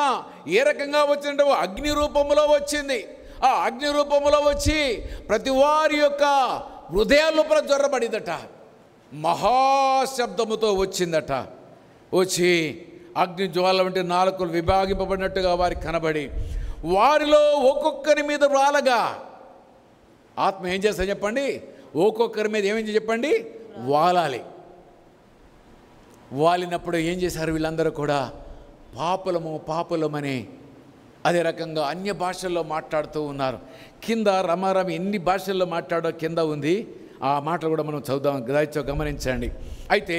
[SPEAKER 1] ఏ రకంగా వచ్చిందంటే అగ్ని రూపంలో వచ్చింది. ఆ అగ్ని రూపంలో వచ్చి ప్రతి వారి యొక్క హృదయాల లోపల జొర్రబడిందట. మహాశబ్దముతో వచ్చిందట. వచ్చి అగ్ని జ్వాల వంటి 4 విభాగింపబడినట్టుగా వారికి కనబడి వారిలో ఒక్కొక్కరి మీద రాలగా ఆత్మ ఏం చేస్తా చెప్పండి? ఒక్కొక్కరి మీద ఏమేం చెప్పండి? వాలాలి. వాలినప్పుడు ఏం చేశారు వీళ్ళందరూ కూడా? పాపులమని అదే రకంగా అన్య భాషల్లో మాట్లాడుతూ ఉన్నారు. కింద రమారమి ఎన్ని భాషల్లో మాట్లాడో కింద ఉంది. ఆ మాటలు కూడా మనం చదువుదాం, దయచేసి గమనించండి. అయితే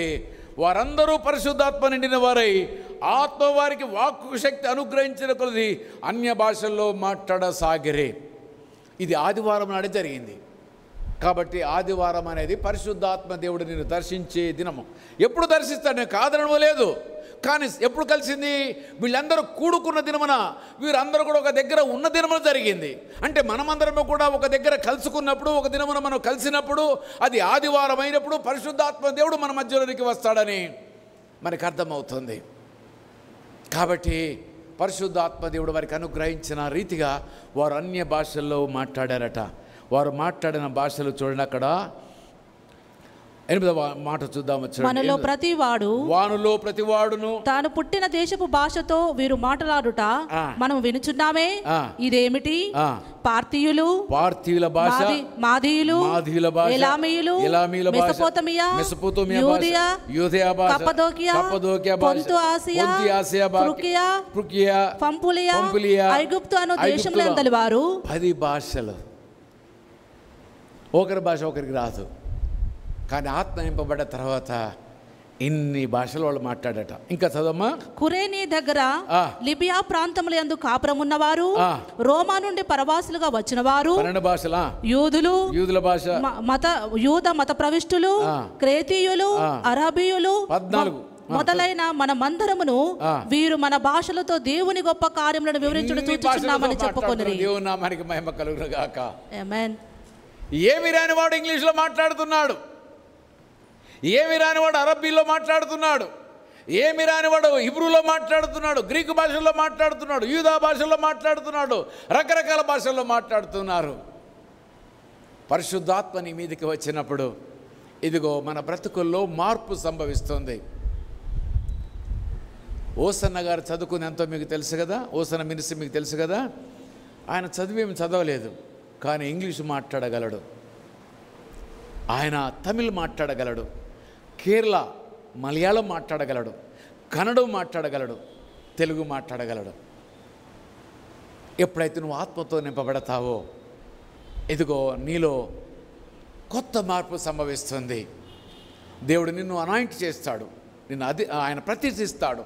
[SPEAKER 1] వారందరూ పరిశుద్ధాత్మ నిండిన వారై ఆత్మ వారికి వాక్కు శక్తి అనుగ్రహించిన కొలది అన్య భాషల్లో మాట్లాడసాగిరే. ఇది ఆదివారం నాడే జరిగింది. కాబట్టి ఆదివారం అనేది పరిశుద్ధాత్మ దేవుడు నిన్ను దర్శించే దినము. ఎప్పుడు దర్శిస్తాడు, నేను కాదనడం లేదు, కానీ ఎప్పుడు కలిసింది? వీళ్ళందరూ కూడుకున్న దినమున, వీరందరూ కూడా ఒక దగ్గర ఉన్న దినమున జరిగింది. అంటే మనమందరము కూడా ఒక దగ్గర కలుసుకున్నప్పుడు, ఒక దినమున మనం కలిసినప్పుడు, అది ఆదివారం అయినప్పుడు పరిశుద్ధాత్మ దేవుడు మన మధ్యలోనికి వస్తాడని మనకు అర్థమవుతుంది. కాబట్టి పరిశుద్ధాత్మ దేవుడు వారికి అనుగ్రహించిన రీతిగా వారు అన్య భాషల్లో మాట్లాడారట. వారు మాట్లాడిన భాషలు చూడండి, అక్కడ 8వ మాట చూద్దాము.
[SPEAKER 2] మనలో ప్రతివాడును తాను పుట్టిన దేశపు భాషతో వీరు మాట్లాడుట మనం వినుచున్నామే, ఇదేమిటి? పార్థియుల భాష, మాదీయుల భాష, ఎలామీయుల భాష, యూదయ భాష, కప్పదోకియా భాష, ఆసియా, ఫ్రుకియా, పంఫులియా, ఐగుప్తు అను దేశములందలి వారు
[SPEAKER 1] 10 భాషలు. ఒకరి భాష ఒకరికి రాదు, కానీ ఆత్మ నింపబడ్డ తర్వాత ఇన్ని భాషలు వాళ్ళు మాట్లాడట. ఇంకా చదవమ్మా.
[SPEAKER 2] కురేనీ దగ్గర లిబియా ప్రాంతముల యందు కాపురం ఉన్నవారు, రోమా నుండి పరవాసులుగా వచ్చిన వారు,
[SPEAKER 1] 12 భాషల యూదుల భాష,
[SPEAKER 2] యూద మత ప్రవిష్టులు, క్రేతీయులు, అరబీయులు
[SPEAKER 1] 14
[SPEAKER 2] మొదలైన మన మందరమును వీరు మన భాషలతో దేవుని గొప్ప కార్యములను వివరించుటూ చూచుచున్నామని చెప్పుకొనిరి.
[SPEAKER 1] దేవుని నామానికి మహిమ కలుగును గాక.
[SPEAKER 2] ఆమేన్.
[SPEAKER 1] ఏమి రాని వాడు ఇంగ్లీష్లో మాట్లాడుతున్నాడు, ఏమి రానివాడు అరబ్బీలో మాట్లాడుతున్నాడు, ఏమి రానివాడు హిబ్రూలో మాట్లాడుతున్నాడు, గ్రీకు భాషల్లో మాట్లాడుతున్నాడు, యూదా భాషల్లో మాట్లాడుతున్నాడు, రకరకాల భాషల్లో మాట్లాడుతున్నారు. పరిశుద్ధాత్మ నీ మీదకి వచ్చినప్పుడు ఇదిగో మన బ్రతుకుల్లో మార్పు సంభవిస్తుంది. ఓసన్న గారు చదువుకుని ఎంతో మీకు తెలుసు కదా, ఓసన్న మినిస్ట్రీ మీకు తెలుసు కదా. ఆయన చదివేమి చదవలేదు, కానీ ఇంగ్లీషు మాట్లాడగలడు, ఆయన తమిళ్ మాట్లాడగలడు, కేరళ మలయాళం మాట్లాడగలడు, కన్నడం మాట్లాడగలడు, తెలుగు మాట్లాడగలడు. ఎప్పుడైతే నువ్వు ఆత్మతో నింపబడతావో ఇదిగో నీలో కొత్త మార్పు సంభవిస్తుంది. దేవుడు నిన్ను అనాయింట్ చేస్తాడు, నిన్ను ఆయన ప్రతిష్ఠిస్తాడు.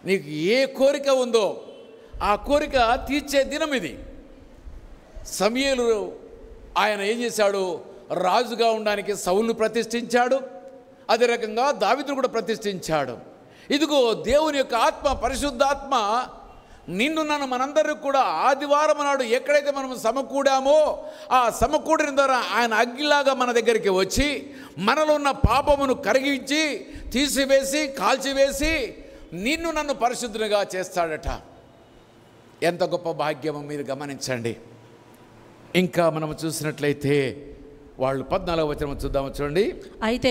[SPEAKER 1] నీకు ఏ కోరిక ఉందో ఆ కోరిక తీర్చే దినం ఇది. సమూయేలు ఆయన ఏం చేశాడు? రాజుగా ఉండడానికి సౌలును ప్రతిష్ఠించాడు, అదే రకంగా దావీదును కూడా ప్రతిష్ఠించాడు. ఇదిగో దేవుని యొక్క ఆత్మ, పరిశుద్ధాత్మ నిన్ను నన్ను మనందరూ కూడా ఆదివారం నాడు ఎక్కడైతే మనం సమకూడామో ఆ సమకూడిన ద్వారా ఆయన అగ్గిలాగా మన దగ్గరికి వచ్చి మనలో ఉన్న పాపమును కరిగించి తీసివేసి కాల్చివేసి నిన్ను నన్ను పరిశుద్ధునిగా చేస్తాడట. ఎంత గొప్ప భాగ్యమో మీరు గమనించండి. ఇంకా మనం చూసినట్లయితే వాళ్ళు 14వ వచనం చూద్దాము, చూడండి. అయితే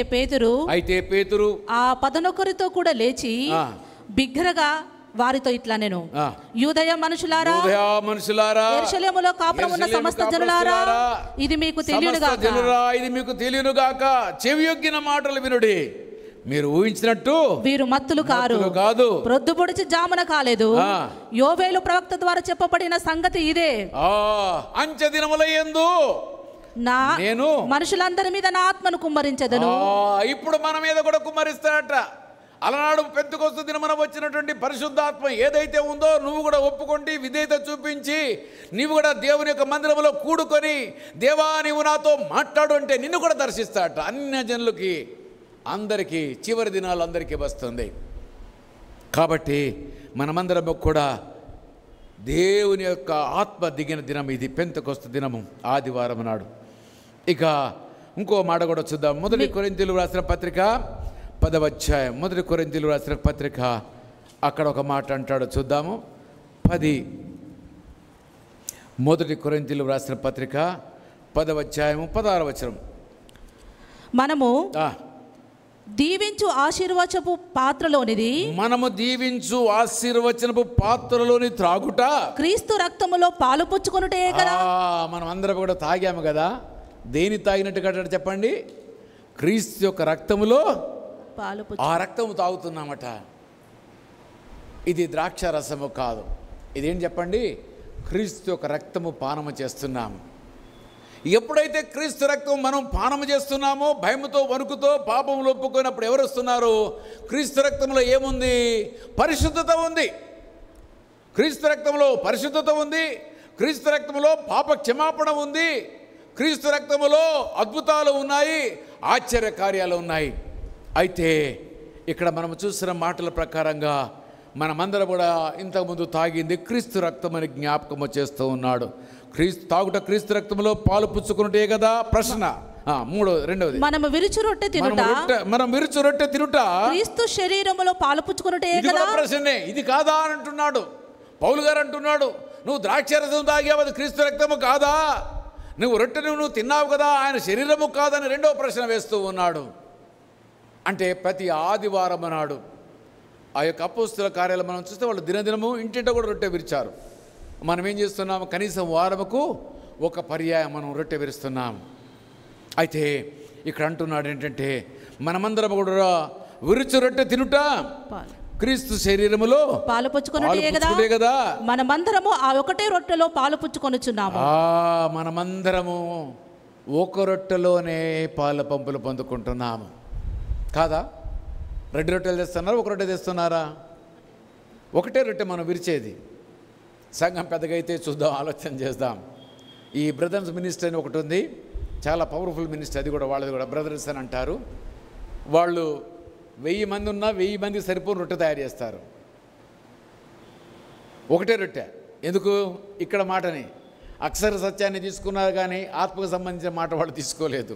[SPEAKER 1] పేతురు
[SPEAKER 2] ఆ 11 కూడా లేచి బిగ్గరగా వారితో ఇట్లా, నేను యూదయ మనుషులారా, యెరూషలేములో కాపురం ఉన్న సమస్త జనులారా, ఇది మీకు తెలియను గాక,
[SPEAKER 1] చెవియొగ్గిన మాటలు వినుడి. మీరు ఊహించినట్టు
[SPEAKER 2] వీరు మత్తులు కాదు, ప్రొద్దు పొడిచి జామున కాలేదు. యోవేలు ప్రవక్త ద్వారా చెప్పబడిన సంగతి ఇదే,
[SPEAKER 1] అంచె దినముల యందు
[SPEAKER 2] నేను మనుషులందరి మీద నా ఆత్మను కుమ్మరించెదను.
[SPEAKER 1] ఇప్పుడు మన మీద కూడా కుమ్మరిస్తాడట. అలనాడు పెంతెకొస్తు దినమున వచ్చినటువంటి పరిశుద్ధాత్మ ఏదైతే ఉందో నువ్వు కూడా ఒప్పుకొని విధేయత చూపించి నీవు కూడా దేవుని యొక్క మందిరంలో కూడుకొని దేవా నీవు నాతో మాట్లాడు అంటే నిన్ను కూడా దర్శిస్తాడట. అన్య జనులకి అందరికీ చివరి దినాలు అందరికీ వస్తుంది. కాబట్టి మనమందరం కూడా దేవుని యొక్క ఆత్మ దిగిన దినం ఇది, పెంతెకొస్తు దినము, ఆదివారం నాడు. ఇక ఇంకో మాట కూడా చూద్దాం. 1 కొరింథీయులకు రాసిన పత్రిక 10వ అధ్యాయం, 1 కొరింథీయులకు రాసిన పత్రిక, అక్కడ ఒక మాట అంటాడు, చూద్దాము. 1 కొరింథీయులకు రాసిన పత్రిక 10వ అధ్యాయము 16వ వచనం.
[SPEAKER 2] మనము దీవించు ఆశీర్వచనపు పాత్రలోనిది,
[SPEAKER 1] మనము దీవించు ఆశీర్వచనపు పాత్రలోని త్రాగుట
[SPEAKER 2] క్రీస్తు రక్తములో పాలు పుచ్చుకొనుటే కదా.
[SPEAKER 1] మనం అందరం కూడా తాగాము కదా. దేని తాగినట్టు కట్టాడు చెప్పండి? క్రీస్తు యొక్క రక్తములో
[SPEAKER 2] పాలు,
[SPEAKER 1] ఆ రక్తము తాగుతున్నామట. ఇది ద్రాక్ష రసము కాదు, ఇదేం చెప్పండి? క్రీస్తు యొక్క రక్తము పానము చేస్తున్నాము. ఎప్పుడైతే క్రీస్తు రక్తం మనం పానము చేస్తున్నామో భయముతో వణుకుతో పాపములు ఒప్పుకున్నప్పుడు ఎవరు వస్తున్నారు? క్రీస్తు రక్తంలో ఏముంది? పరిశుద్ధత ఉంది. క్రీస్తు రక్తంలో పరిశుద్ధత ఉంది, క్రీస్తు రక్తంలో పాప క్షమాపణ ఉంది, క్రీస్తు రక్తములో అద్భుతాలు ఉన్నాయి, ఆశ్చర్య కార్యాలు ఉన్నాయి. అయితే ఇక్కడ మనం చూసిన మాటల ప్రకారంగా మనమందరం కూడా ఇంతకుముందు తాగింది క్రీస్తు రక్తమని జ్ఞాపకము చేస్తూ ఉన్నాడు. తాగుట క్రీస్తు రక్తంలో పాలు పుచ్చుకున్నట్టే కదా ప్రశ్న. రెండవది,
[SPEAKER 2] మనం విరుచు రొట్టె
[SPEAKER 1] తినుట
[SPEAKER 2] క్రీస్తు శరీరములో పాలు పుచ్చుకున్నట్టే కదా
[SPEAKER 1] ప్రశ్నే. ఇది కాదా అని అంటున్నాడు పౌలు గారు. అంటున్నాడు, నువ్వు ద్రాక్షరసం తాగావు, అది క్రీస్తు రక్తము కాదా? నువ్వు రొట్టెను నువ్వు తిన్నావు కదా, ఆయన శరీరము కాదని రెండవ ప్రశ్న వేస్తూ ఉన్నాడు. అంటే ప్రతి ఆదివారం నాడు ఆ యొక్క అపోస్తుల కార్యాలు మనం చూస్తే వాళ్ళు దినదినము ఇంటింట కూడా రొట్టె విరిచారు. మనం ఏం చేస్తున్నాము? కనీసం వారముకు ఒక పర్యాయం మనం రొట్టె విరుస్తున్నాము. అయితే ఇక్కడ అంటున్నాడు ఏంటంటే, మనమందరం కూడా విరుచు రొట్టె తినుట క్రీస్తు శరీరములో
[SPEAKER 2] పాలు పుచ్చుకొనుటే కదా. మనమందరము ఆ ఒకటే రొట్టెలో పాలు పుచ్చుకొనుచున్నాము.
[SPEAKER 1] మనమందరము ఒక రొట్టెలోనే పాల పంపులు పొందుకుంటున్నాము కాదా? 2 రొట్టెలు తెస్తున్నారా, ఒక రొట్టె తెస్తున్నారా? ఒకటే రొట్టె మనం విరిచేది. సంఘం పెద్దగా అయితే చూద్దాం, ఆలోచన చేద్దాం. ఈ బ్రదర్స్ మినిస్ట్రీ అని ఒకటి ఉంది, చాలా పవర్ఫుల్ మినిస్ట్రీ. అది కూడా వాళ్ళది కూడా బ్రదర్స్ అని అంటారు. వాళ్ళు 1000 మంది ఉన్నా 1000 మంది సరిపోని రొట్టె తయారు చేస్తారు. ఒకటే రొట్టె. ఎందుకు? ఇక్కడ మాటని అక్షర సత్యాన్ని తీసుకున్నారు కానీ ఆత్మకు సంబంధించిన మాట వాళ్ళు తీసుకోలేదు.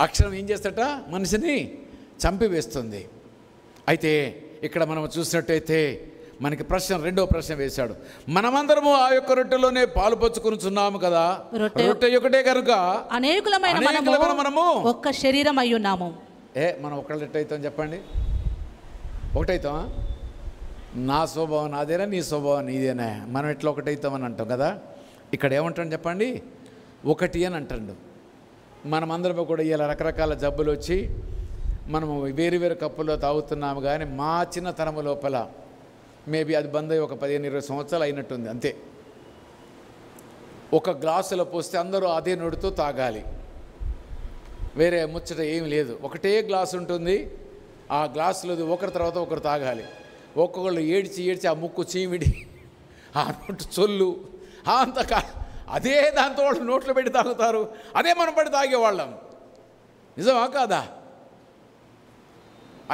[SPEAKER 1] అక్షరం ఏం చేస్తట? మనిషిని చంపివేస్తుంది. అయితే ఇక్కడ మనం చూసినట్టయితే మనకి రెండో ప్రశ్న వేశాడు. మనమందరము ఆ యొక్క రొట్టెలోనే పాలు పంచుకొనుచున్నాము కదా. రొట్టె ఒకటే కనుక
[SPEAKER 2] అనేకులమైన మనము ఒక్క శరీరం అయి ఉన్నాము.
[SPEAKER 1] మనం ఒకళ్ళు ఎట్టయితాం చెప్పండి? ఒకటైతామా? నా స్వభావం నాదేనా, నీ స్వభావం నీదేనా? మనం ఎట్లా ఒకటైతామని అంటాం కదా. ఇక్కడ ఏమంటాడు చెప్పండి? ఒకటి అని అంటాడు. మనమందరం కూడా ఇలా రకరకాల జబ్బులు వచ్చి మనము వేరు వేరు కప్పుల్లో తాగుతున్నాము. కానీ మా చిన్నతనము లోపల మేబీ అది బంద్ అయ్యి ఒక 15-20 సంవత్సరాలు అయినట్టుంది అంతే. ఒక గ్లాసులో పోస్తే అందరూ అదే నోడుతూ తాగాలి, వేరే ముచ్చట ఏమి లేదు. ఒకటే గ్లాసు ఉంటుంది, ఆ గ్లాసులో ఒకరి తర్వాత ఒకరు తాగాలి. ఒక్కొక్కళ్ళు ఏడ్చి ఆ ముక్కు చీమిడి, ఆ నోటు చొల్లు అంత అదే దాంతో వాళ్ళు నోట్లో పెట్టి తాగుతారు. అదే మనం పడి తాగేవాళ్ళం. నిజమా కాదా?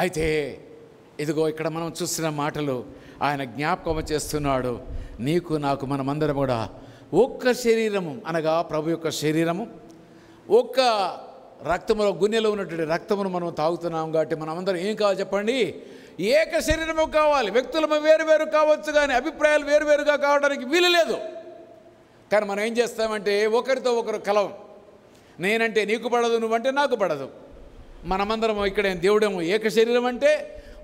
[SPEAKER 1] అయితే ఇదిగో ఇక్కడ మనం చూసిన మాటలు ఆయన జ్ఞాపకం చేస్తున్నాడు. నీకు నాకు మనమందరం కూడా ఒక్క శరీరము, అనగా ప్రభు యొక్క శరీరము, ఒక్క రక్తములో గున్నెలో ఉన్నటువంటి రక్తమును మనం తాగుతున్నాం. కాబట్టి మనమందరం ఏం కావాలి చెప్పండి? ఏక శరీరము కావాలి. వ్యక్తులము వేరు వేరు కావచ్చు కానీ అభిప్రాయాలు వేరువేరుగా కావడానికి వీలు లేదు. కానీ మనం ఏం చేస్తామంటే ఒకరితో ఒకరు కలవం. నేనంటే నీకు పడదు, నువ్వంటే నాకు పడదు. మనమందరం ఇక్కడే దేవుడేమో ఏక శరీరం అంటే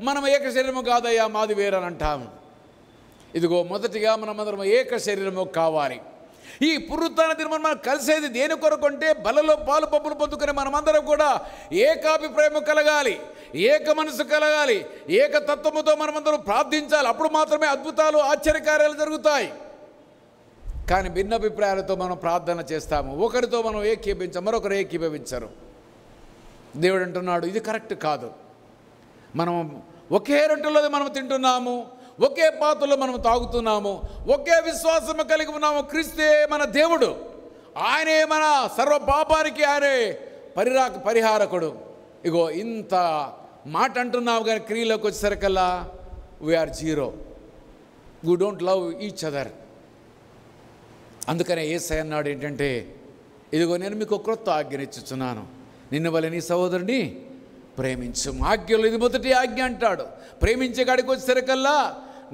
[SPEAKER 1] మనం ఏక శరీరము కాదయ్యా మాది వేరని అంటాము. ఇదిగో మొదటిగా మనమందరం ఏక శరీరము కావాలి. ఈ పునరుత్థాన దినం మనం కలిసేది దేని కొరకు అంటే బలలో పాలు పంపులు పొందుకునే మనమందరం కూడా ఏకాభిప్రాయము కలగాలి, ఏక మనసు కలగాలి, ఏకతత్వముతో మనమందరం ప్రార్థించాలి. అప్పుడు మాత్రమే అద్భుతాలు ఆశ్చర్యకార్యాలు జరుగుతాయి. కానీ భిన్నాభిప్రాయాలతో మనం ప్రార్థన చేస్తాము, ఒకరితో మనం ఏకీభవించాం, మరొకరు ఏకీభవించరు. దేవుడు అంటున్నాడు ఇది కరెక్ట్ కాదు. మనం ఒకే రొట్టెలో మనం తింటున్నాము, ఒకే పాత్రలో మనం తాగుతున్నాము, ఒకే విశ్వాసము కలిగి ఉన్నాము. క్రీస్తే మన దేవుడు, ఆయనే మన సర్వ పాపానికి ఆయనే పరిహారకుడు. ఇగో ఇంత మాట అంటున్నాము కానీ క్రియలోకి వచ్చేసరికల్లా we are zero. We don't love each other. అందుకనే యేసయ్య అన్నాడు ఏంటంటే, ఇదిగో నేను మీకు క్రొత్త ఆజ్ఞనిచ్చుచున్నాను, నిన్ను వలె నీ సహోదరుని ప్రేమించు. ఆజ్ఞలు ఇది మొదటి ఆజ్ఞ అంటాడు. ప్రేమించే కాడికి వచ్చేసరికల్లా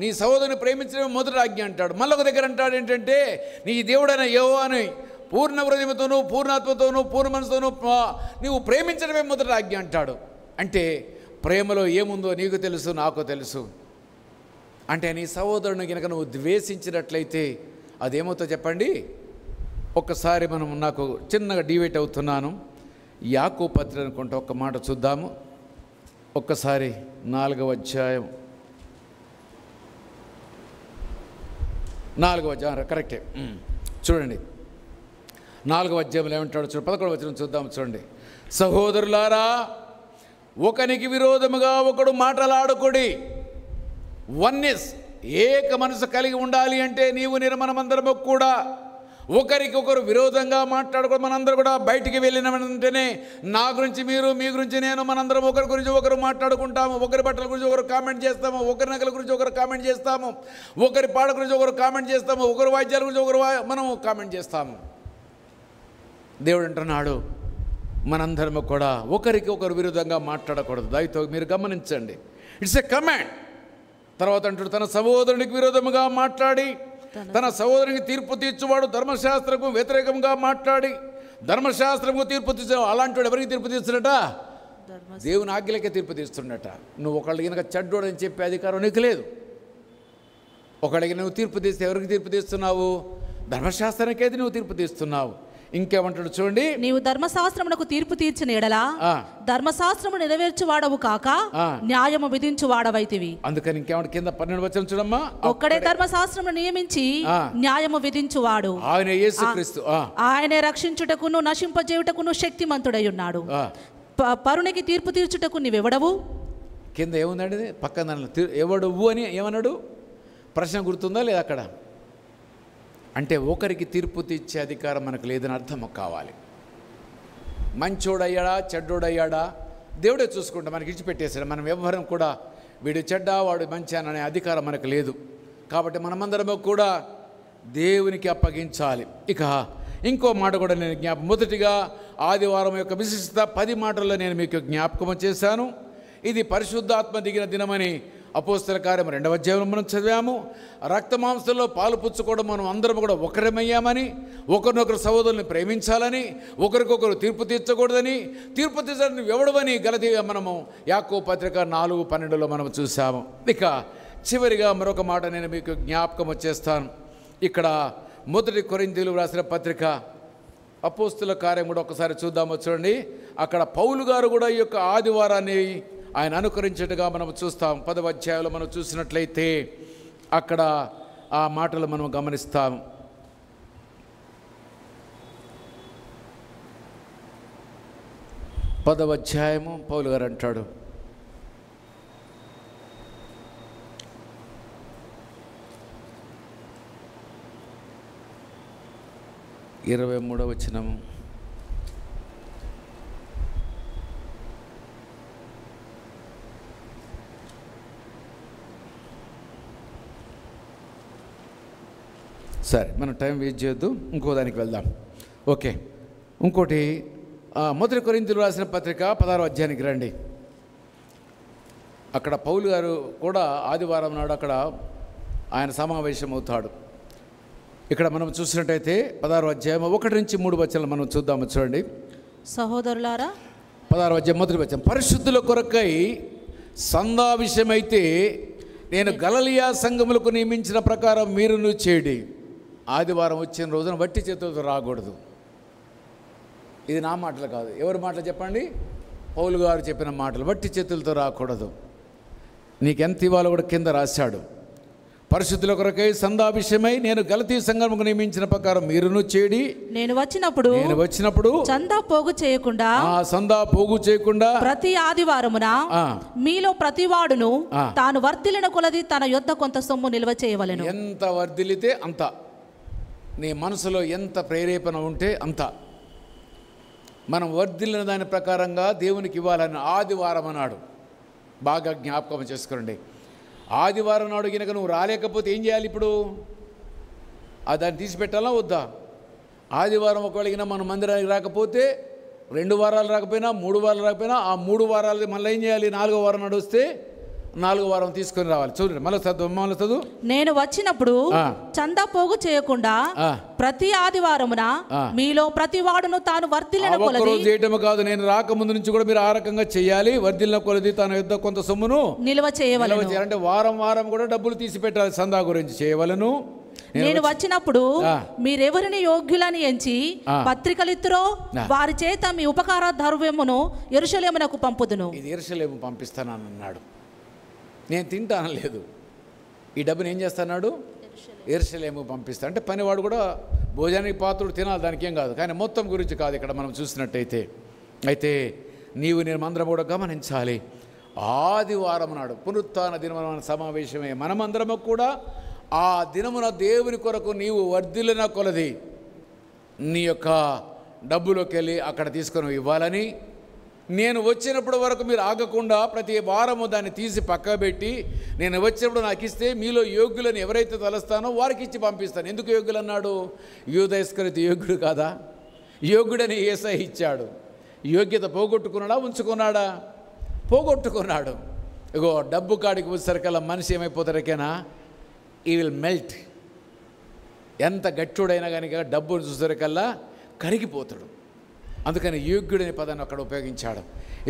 [SPEAKER 1] నీ సహోదరుని ప్రేమించడమే మొదటి ఆజ్ఞ అంటాడు. మళ్ళీ ఒక దగ్గర అంటాడు ఏంటంటే, నీ దేవుడైన యెహోవాని పూర్ణ హృదయంతోనూ పూర్ణాత్మతోనూ పూర్ణ మనసుతోనూ నీవు ప్రేమించడమే మొదటి ఆజ్ఞ అంటాడు. అంటే ప్రేమలో ఏముందో నీకు తెలుసు, నాకు తెలుసు. అంటే నీ సహోదరుని కనుక నువ్వు ద్వేషించినట్లయితే అదేమవుతో చెప్పండి? ఒక్కసారి మనం నాకు చిన్నగా డివేట్ అవుతున్నాను. యాకోబు పత్రిక అనుకుంటా, ఒక్క మాట చూద్దాము. ఒక్కసారి 4వ అధ్యాయం కరెక్టే చూడండి. 4వ అధ్యాయంలో ఏమంటాడు చూడండి, 11వ వచనం చూద్దాము చూడండి. సహోదరులారా, ఒకనికి విరోధముగా ఒకడు మాటలాడుకుడి. వన్నెస్, ఏక మనసు కలిగి ఉండాలి అంటే నీవు మనమందరము కూడా ఒకరికొకరు విరోధంగా మాట్లాడుకోవడం. మనందరూ కూడా బయటికి వెళ్ళిన వెంటనే నా గురించి మీరు, మీ గురించి నేను, మనందరం ఒకరి గురించి ఒకరు మాట్లాడుకుంటాము. ఒకరి బట్టల గురించి ఒకరు కామెంట్ చేస్తాము, ఒకరి నగల గురించి ఒకరు కామెంట్ చేస్తాము, ఒకరి పాట గురించి ఒకరు కామెంట్ చేస్తాము, ఒకరి వాద్యాల గురించి ఒకరు మనం కామెంట్ చేస్తాము. దేవుడు అంటున్నాడు మనందరము కూడా ఒకరికి ఒకరు విరుద్ధంగా మాట్లాడకూడదు. దయతో మీరు గమనించండి, ఇట్స్ ఎ కమాండ్. తర్వాత అంటాడు, తన సహోదరునికి విరోధముగా మాట్లాడి తన సహోదరునికి తీర్పు తీర్చువాడు ధర్మశాస్త్రకు వ్యతిరేకంగా మాట్లాడి ధర్మశాస్త్రంకు తీర్పు తీర్చు. అలాంటి వాడు ఎవరికి తీర్పు తీస్తున్నట? దేవుని ఆజ్ఞలకే తీర్పు తీస్తున్నట. నువ్వు ఒకళ్ళకి కనుక చెడ్డోడని చెప్పే అధికారం నీకు లేదు. ఒకళ్ళకి నువ్వు తీర్పు తీస్తే ఎవరికి తీర్పు తీస్తున్నావు? ధర్మశాస్త్రానికైతే నువ్వు తీర్పు తీస్తున్నావు. ఇంకేమంటాడు చూడండి,
[SPEAKER 2] నీవు ధర్మశాస్త్రమునకు తీర్పు తీర్చిన ఎడలా ధర్మశాస్త్రము నెరవేర్చువాడవు కాక న్యాయము విధించువాడవైతివి.
[SPEAKER 1] అందుకని ఇంకేమంటే కింద 12 వచనం చూడమ్మా,
[SPEAKER 2] ఒక్కడే ధర్మశాస్త్రము నియమించి న్యాయము విధించువాడు
[SPEAKER 1] ఆయన యేసుక్రీస్తు.
[SPEAKER 2] ఆయనే రక్షించుటకును నశింపజేయుటకును శక్తిమంతుడై ఉన్నాడు. పరునికి తీర్పు తీర్చుటకు నీవెవడవు?
[SPEAKER 1] కింద ఏముందండి పక్కన, ఎవడవు అని ఏమన్నాడు? ప్రశ్న గుర్తుందా లేదా అక్కడ? అంటే ఒకరికి తీర్పు తీర్చే అధికారం మనకు లేదని అర్థం కావాలి. మంచోడయ్యాడా చెడ్డోడయ్యాడా దేవుడే చూసుకుంటా, మనకి ఇచ్చిపెట్టేశాడు. మనం ఎవ్వరం కూడా వీడు చెడ్డ వాడు మంచి అనే అధికారం మనకు లేదు. కాబట్టి మనమందరము కూడా దేవునికి అప్పగించాలి. ఇక ఇంకో మాట కూడా నేను మొదటిగా ఆదివారం యొక్క విశిష్టత 10 మాటల్లో నేను మీకు జ్ఞాపకం చేశాను. ఇది పరిశుద్ధాత్మ దిగిన దినమని అపోస్తల కార్యం 2వ అధ్యాయంలో మనం చదివాము. రక్త మాంసంలో పాలు పుచ్చుకోవడం మనం అందరం కూడా ఒకరమయ్యామని, ఒకరినొకరు సహోదరుని ప్రేమించాలని, ఒకరికొకరు తీర్పు తీర్చకూడదని, తీర్పు తీర్చడానికి ఎవడవని గలతీయ మనము యాకోబు పత్రిక 4:12లో మనం చూసాము. ఇక చివరిగా మరొక మాట నేను మీకు జ్ఞాపకం వచ్చేస్తాను. ఇక్కడ 1 కొరింథీయులకు రాసిన పత్రిక అపోస్తల కార్యం కూడా ఒకసారి చూద్దాము. చూడండి, అక్కడ పౌలు గారు కూడా ఈ యొక్క ఆదివారాన్ని ఆయన అనుకరించేట్టుగా మనం చూస్తాం. 10వ అధ్యాయంలో మనం చూసినట్లయితే అక్కడ ఆ మాటలు మనం గమనిస్తాం. పదవ అధ్యాయము పౌలు గారు అంటాడు, ఇరవై 23వ వచనము, సరే మనం టైం వేస్ట్ చేయొద్దు, ఇంకో దానికి వెళ్దాం. ఓకే, ఇంకోటి 1 కొరింథీయులకు రాసిన పత్రిక 16వ అధ్యాయానికి రండి. అక్కడ పౌలు గారు కూడా ఆదివారం నాడు అక్కడ ఆయన సమావేశం అవుతాడు. ఇక్కడ మనం చూసినట్టయితే 16వ అధ్యాయం 1 నుంచి 3 వచనాలు మనం చూద్దాము. చూడండి,
[SPEAKER 2] సహోదరులారా
[SPEAKER 1] 16వ అధ్యాయం 1వ వచనం, పరిశుద్ధుల కొరకై సందా విషయమైతే నేను గలిలయ సంఘములకు నియమించిన ప్రకారం మీరును చేయండి. ఆదివారం వచ్చిన రోజున వట్టి చేతులతో రాకూడదు. ఇది నా మాటలు కాదు, ఎవరి మాటలు చెప్పండి? పౌలు గారు చెప్పిన మాటలు. వట్టి చేతులతో రాకూడదు. నీకెంత ఇవ్వాలో కూడా కింద రాశాడు. పరిశుద్ధుల కొరకై సందాభిషయమై నేను గలతీ సంఘముకు నియమించిన ప్రకారం మీరును చేడి. నేను వచ్చినప్పుడు
[SPEAKER 2] సందా పోగు చేయకుండా
[SPEAKER 1] ప్రతి
[SPEAKER 2] ఆదివారమున మీలో ప్రతివాడును తాను వర్ధిల్లిన కొలది తన యొద్ద కొంత సొమ్ము నిల్వ చేయవలెను.
[SPEAKER 1] ఎంత వర్ధిల్లితే అంత, నీ మనసులో ఎంత ప్రేరేపణ ఉంటే అంత మనం వర్ధిల్లిన దాని ప్రకారంగా దేవునికి ఇవ్వాలని ఆదివారం అన్నాడు. బాగా జ్ఞాపకం చేసుకోండి. ఆదివారం నాడు కనుక నువ్వు రాలేకపోతే ఏం చేయాలి? ఇప్పుడు దాన్ని తీసిపెట్టాలా వద్దా? ఆదివారం ఒకవేళ మనం మందిరానికి రాకపోతే 2 వారాలు రాకపోయినా 3 వారాలు రాకపోయినా ఆ 3 వారాలు మళ్ళీ ఏం చేయాలి? 4వ వారం నాడు వస్తే 4వ వారం తీసుకొని రావాలి. చూడండి, మళ్ళీ చదువు.
[SPEAKER 2] నేను వచ్చినప్పుడు చందా పోగు చేయకుండా ప్రతి ఆదివారమున మీలో ప్రతి వాడును తాను వర్ధిల్లిన కొలది
[SPEAKER 1] చేయటం కాదు, నేను రాకముందు నుంచి కూడా మీరు ఆ రకంగా చేయాలి. వర్ధిల్లిన కొలది తన యొద్ద కొంత సొమ్మును
[SPEAKER 2] నిల్వ చేయవలెను.
[SPEAKER 1] అంటే వారం కూడా డబ్బులు తీసి పెట్టాలి. సందా గురించి చేయవలను.
[SPEAKER 2] నేను వచ్చినప్పుడు మీరెవరిని యోగ్యులని ఎంచి పత్రికలిత్తురో వారి చేత మీ ఉపకార ద్రవ్యమును యెరూషలేమునకు పంపుదును.
[SPEAKER 1] ఇది యెరూషలేము పంపిస్తానని అన్నాడు. నేను తింటాను లేదు, ఈ డబ్బుని ఏం చేస్తున్నాడు? యెరూషలేము పంపిస్తా. అంటే పనివాడు కూడా భోజనానికి పాత్రుడు తినాలి, దానికి ఏం కాదు. కానీ మొత్తం గురించి కాదు ఇక్కడ మనం చూసినట్టయితే. అయితే నేను అందరం కూడా గమనించాలి. ఆదివారం నాడు పునరుత్థాన దినమున సమావేశమే మనమందరము కూడా ఆ దినమున దేవుని కొరకు నీవు వర్ధిల్లిన కొలది నీ యొక్క డబ్బులోకి వెళ్ళి అక్కడ తీసుకొని ఇవ్వాలని, నేను వచ్చినప్పటి వరకు మీరు ఆగకుండా ప్రతి వారము దాన్ని తీసి పక్క పెట్టి నేను వచ్చినప్పుడు నాకు ఇస్తే మీలో యోగ్యులను ఎవరైతే తలుస్తానో వారికి ఇచ్చి పంపిస్తాను. ఎందుకు యోగ్యులు అన్నాడు? యూదా ఇస్కరియోతు యోగ్యుడు కాదా? యోగ్యుడని యేసయ్య ఇచ్చాడు. యోగ్యత పోగొట్టుకున్నాడా, ఉంచుకున్నాడా? పోగొట్టుకున్నాడు. ఇగో డబ్బు కాడికి వచ్చేసరికల్లా మనిషి ఏమైపోతారకేనా? ఈ విల్ మెల్ట్. ఎంత గట్టుడైనా కానీ డబ్బును చూసేసరికల్లా కరిగిపోతాడు. అందుకని యోగ్యుడని పదాన్ని అక్కడ ఉపయోగించాడు.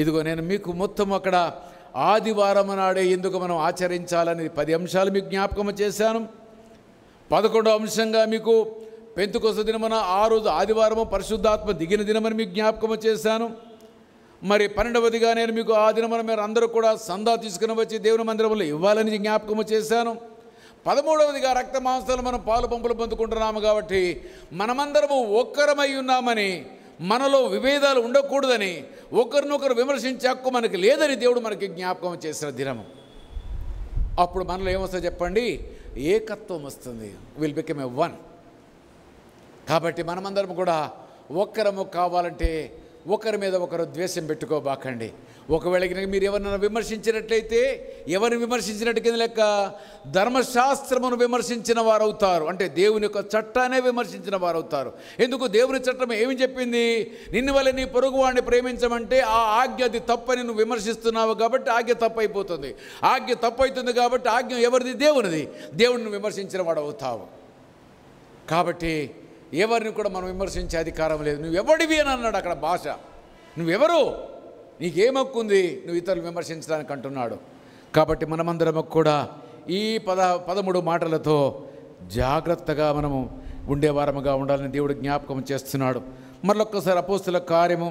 [SPEAKER 1] ఇదిగో నేను మీకు మొత్తం అక్కడ ఆదివారం నాడే ఎందుకు మనం ఆచరించాలని 10 అంశాలు మీకు జ్ఞాపకం చేశాను. 11వ అంశంగా మీకు పెంతెకొస్తు దినమున ఆ రోజు ఆదివారము పరిశుద్ధాత్మ దిగిన దినమని మీకు జ్ఞాపకం చేశాను. మరి 12వదిగా నేను మీకు ఆ దినమున మీరు అందరూ కూడా సందా తీసుకుని వచ్చి దేవుని మందిరంలో ఇవ్వాలని జ్ఞాపకం చేశాను. 13వదిగా రక్త మాంసాలు మనం పాలు పంపులు పొందుకుంటున్నాము కాబట్టి మనమందరము ఒక్కరమై ఉన్నామని, మనలో విభేదాలు ఉండకూడదని, ఒకరినొకరు విమర్శించే హక్కు మనకి లేదని దేవుడు మనకి జ్ఞాపకం చేసిన దినము. అప్పుడు మనలో ఏమొస్తుంది చెప్పండి? ఏకత్వం వస్తుంది. Will become a one. కాబట్టి మనమందరం కూడా ఒక్కరము కావాలంటే ఒకరి మీద ఒకరు ద్వేషం పెట్టుకోబాకండి. ఒకవేళ మీరు ఎవరినైనా విమర్శించినట్లయితే ఎవరిని విమర్శించినట్టు కింద లెక్క ధర్మశాస్త్రమును విమర్శించిన వారు అవుతారు. అంటే దేవుని యొక్క చట్టాన్ని విమర్శించిన వారు అవుతారు. ఎందుకు? దేవుని చట్టం ఏమి చెప్పింది? నిన్ను వల్ల నీ పొరుగు వాడిని ప్రేమించమంటే ఆ ఆజ్ఞ అది తప్పని నువ్వు విమర్శిస్తున్నావు కాబట్టి ఆజ్ఞ తప్పు అయిపోతుంది. ఆజ్ఞ తప్పు అవుతుంది కాబట్టి ఆజ్ఞ ఎవరిది? దేవునిది. దేవుడిని విమర్శించిన వాడు అవుతావు. కాబట్టి ఎవరిని కూడా మనం విమర్శించే అధికారం లేదు. నువ్వు ఎవడివి అని అన్నాడు అక్కడ భాష. నువ్వెవరు? నీకేం హక్కు ఉంది నువ్వు ఇతరులు విమర్శించడానికి అంటున్నాడు. కాబట్టి మనమందరం కూడా ఈ 13 మాటలతో జాగ్రత్తగా మనము ఉండేవారముగా ఉండాలని దేవుడు జ్ఞాపకం చేస్తున్నాడు. మరొక్కసారి అపోస్తుల కార్యము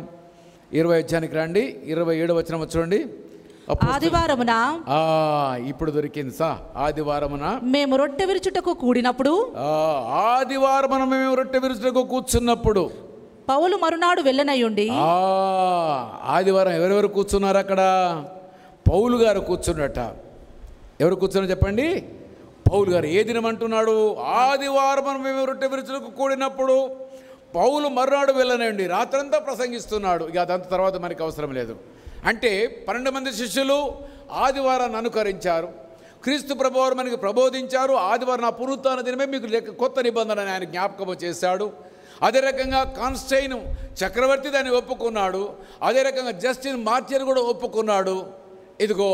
[SPEAKER 1] 20వ అధ్యాయానికి రండి. 27వ వచనం చూడండి.
[SPEAKER 2] ఆదివారమున
[SPEAKER 1] ఇప్పుడు దొరికింది సా. ఆదివారమున
[SPEAKER 2] మేము రొట్టె విరుచుటకు కూడినప్పుడు,
[SPEAKER 1] ఆదివారమున మేము రొట్టె విరుచుటకు కూర్చున్నప్పుడు
[SPEAKER 2] పౌలు మరునాడు వెళ్ళనయ్యుండి.
[SPEAKER 1] ఆదివారం ఎవరెవరు కూర్చున్నారు అక్కడ? పౌలు గారు కూర్చున్నట. ఎవరు కూర్చున్నారు చెప్పండి? పౌలు గారు. ఏ దినం అంటున్నాడు? ఆదివారం మేము రొట్టె విరుచుటకు కూడినప్పుడు పౌలు మరునాడు వెళ్ళనండి. రాత్రంతా ప్రసంగిస్తున్నాడు. ఇక అదంతా తర్వాత మనకి అవసరం లేదు. అంటే 12 మంది శిష్యులు ఆదివారాన్ని అనుకరించారు. క్రీస్తు ప్రభువారు మనకి ప్రబోధించారు. ఆదివారం నా పునరుత్థాన దినమే మీకు కొత్త నిబంధన ఆయన జ్ఞాపకం చేశాడు. అదే రకంగా కాన్స్టైన్ చక్రవర్తి దాన్ని ఒప్పుకున్నాడు. అదే రకంగా జస్టిన్ మార్టిర్ కూడా ఒప్పుకున్నాడు. ఇదిగో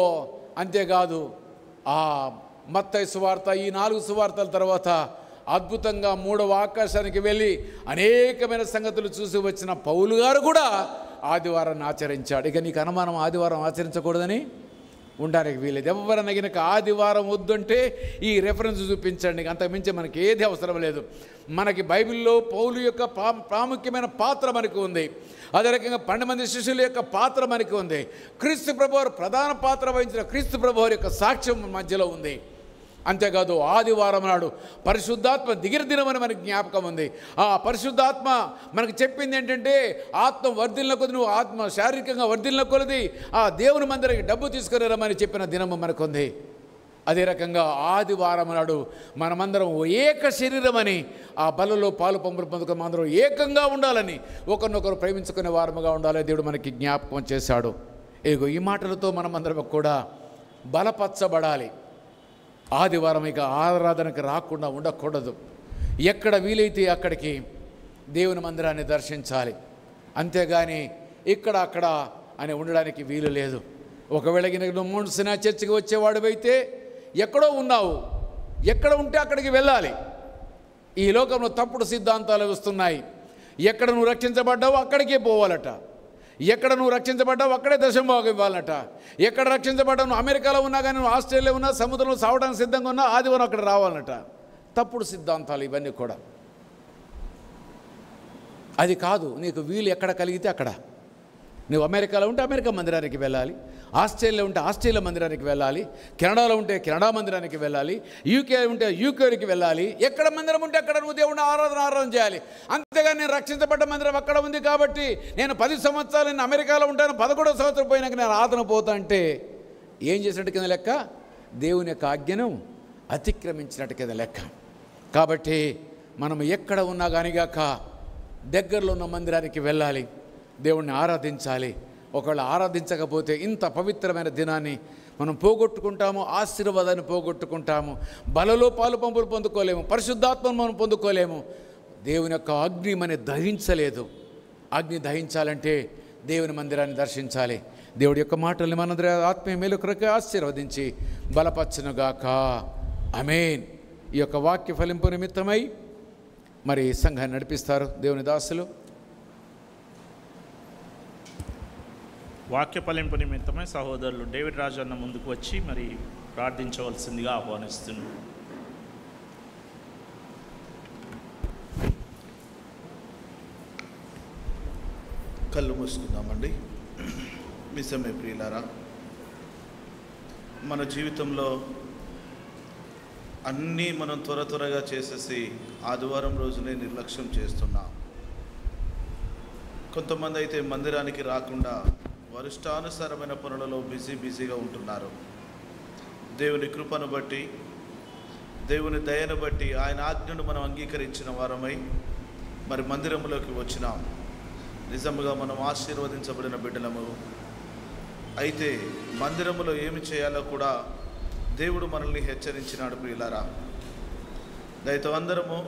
[SPEAKER 1] అంతేకాదు ఆ మత్తయి సువార్త, ఈ 4 సువార్తల తర్వాత అద్భుతంగా 3వ ఆకాశానికి వెళ్ళి అనేకమైన సంగతులు చూసి వచ్చిన పౌలు గారు కూడా ఆదివారాన్ని ఆచరించాడు. ఇక నీకు అనుమానం ఆదివారం ఆచరించకూడదని ఉండడానికి వీలేదు. ఎవరైనా కనుక ఆదివారం వద్దంటే ఈ రెఫరెన్స్ చూపించండి. అంతకుమించి మనకి ఏది అవసరం లేదు. మనకి బైబిల్లో పౌలు యొక్క ప్రాముఖ్యమైన పాత్ర మనకు ఉంది. అదే రకంగా 12 మంది శిష్యుల యొక్క పాత్ర మనకి ఉంది. క్రీస్తు ప్రభువారు ప్రధాన పాత్ర వహించిన క్రీస్తు ప్రభువారి యొక్క సాక్ష్యం మధ్యలో ఉంది. అంతేకాదు ఆదివారం నాడు పరిశుద్ధాత్మ దిగిన దినమని మనకి జ్ఞాపకం ఉంది. ఆ పరిశుద్ధాత్మ మనకు చెప్పింది ఏంటంటే ఆత్మ వర్ధిల్ల కొద్ది, నువ్వు ఆత్మ శారీరకంగా వర్ధిల్ల కొలది ఆ దేవుని మందిరానికి డబ్బు తీసుకుని రమ్మని చెప్పిన దినము మనకుంది. అదే రకంగా ఆదివారం నాడు మనమందరం ఏక శరీరం అని ఆ బలలో పాలు పంపులు పొందుకుని అందరం ఏకంగా ఉండాలని, ఒకరినొకరు ప్రేమించుకునే వారముగా ఉండాలని దేవుడు మనకి జ్ఞాపకం చేశాడు. ఇగో ఈ మాటలతో మనమందరం కూడా బలపరచబడాలి. ఆదివారం ఇక ఆరాధనకు రాకుండా ఉండకూడదు. ఎక్కడ వీలైతే అక్కడికి దేవుని మందిరాన్ని దర్శించాలి. అంతేగాని ఇక్కడ అక్కడ అని ఉండడానికి వీలు లేదు. ఒకవేళ నువ్వు సినా చర్చికి వచ్చేవాడివైతే ఎక్కడో ఉన్నావు, ఎక్కడ ఉంటే అక్కడికి వెళ్ళాలి. ఈ లోకంలో తప్పుడు సిద్ధాంతాలు వస్తున్నాయి. ఎక్కడ నువ్వు రక్షించబడ్డావు అక్కడికే పోవాలట. ఎక్కడ నువ్వు రక్షించబడ్డావు అక్కడే దశంభాగం ఇవ్వాలట. ఎక్కడ రక్షించబడ్డావు, నువ్వు అమెరికాలో ఉన్నా కానీ నువ్వు ఆస్ట్రేలియా ఉన్నా సముద్రంలో సావడానికి సిద్ధంగా ఉన్నా ఆదివారం అక్కడ రావాలట. తప్పుడు సిద్ధాంతాలు ఇవన్నీ కూడా. అది కాదు, నీకు వీలు ఎక్కడ కలిగితే అక్కడ. నువ్వు అమెరికాలో ఉంటే అమెరికా మందిరానికి వెళ్ళాలి, ఆస్ట్రేలియా ఉంటే ఆస్ట్రేలియా మందిరానికి వెళ్ళాలి, కెనడాలో ఉంటే కెనడా మందిరానికి వెళ్ళాలి, యూకే ఉంటే యూకేకి వెళ్ళాలి. ఎక్కడ మందిరం ఉంటే అక్కడ నువ్వు దేవుడిని ఆరాధన చేయాలి. అంతేగాని నేను రక్షించబడ్డ మందిరం అక్కడ ఉంది కాబట్టి నేను 10 సంవత్సరాలు నేను అమెరికాలో ఉంటాను, 11వ సంవత్సరం పోయినాక నేను ఆరాధన పోతా అంటే ఏం చేసినట్టు కింద లెక్క? దేవుని యొక్క ఆజ్ఞను అతిక్రమించినట్టు కింద లెక్క. కాబట్టి మనం ఎక్కడ ఉన్నా కానిగాక దగ్గరలో ఉన్న మందిరానికి వెళ్ళాలి, దేవుణ్ణి ఆరాధించాలి. ఒకవేళ ఆరాధించకపోతే ఇంత పవిత్రమైన దినాన్ని మనం పోగొట్టుకుంటాము, ఆశీర్వాదాన్ని పోగొట్టుకుంటాము, బలలో పాలు పంపులు పొందుకోలేము, పరిశుద్ధాత్మను మనం పొందుకోలేము. దేవుని యొక్క అగ్ని మనని దహించలేదు. అగ్ని దహించాలంటే దేవుని మందిరాన్ని దర్శించాలి. దేవుడి యొక్క మాటల్ని మనందరి ఆత్మీయ మేలు కొరకు ఆశీర్వదించి బలపరచునుగాక. ఆమేన్. ఈ యొక్క వాక్య ఫలింపు నిమిత్తమై మరి సంఘాన్ని నడిపిస్తారు దేవుని దాసులు.
[SPEAKER 3] వాక్య ఫలింపు నిమిత్తమై సహోదరులు డేవిడ్ రాజు అన్న ముందుకు వచ్చి మరి ప్రార్థించవలసిందిగా ఆహ్వానిస్తున్నాను.
[SPEAKER 4] కళ్ళు మూసుకుందామండి. మిసమే ప్రియులారా, మన జీవితంలో అన్నీ మనం త్వరగా చేసేసి ఆదివారం రోజునే నిర్లక్ష్యం చేస్తున్నాం. కొంతమంది అయితే మందిరానికి రాకుండా వరిష్టానుసారమైన పనులలో బిజీగా ఉంటున్నారు. దేవుని కృపను బట్టి, దేవుని దయను బట్టి, ఆయన ఆజ్ఞను మనం అంగీకరించిన వారమై మరి మందిరంలోకి వచ్చినాం. నిజముగా మనం ఆశీర్వదించబడిన బిడ్డలము. అయితే మందిరములో ఏమి చేయాలో కూడా దేవుడు మనల్ని హెచ్చరించినాడు. ప్రియులారా, దయతో అందరము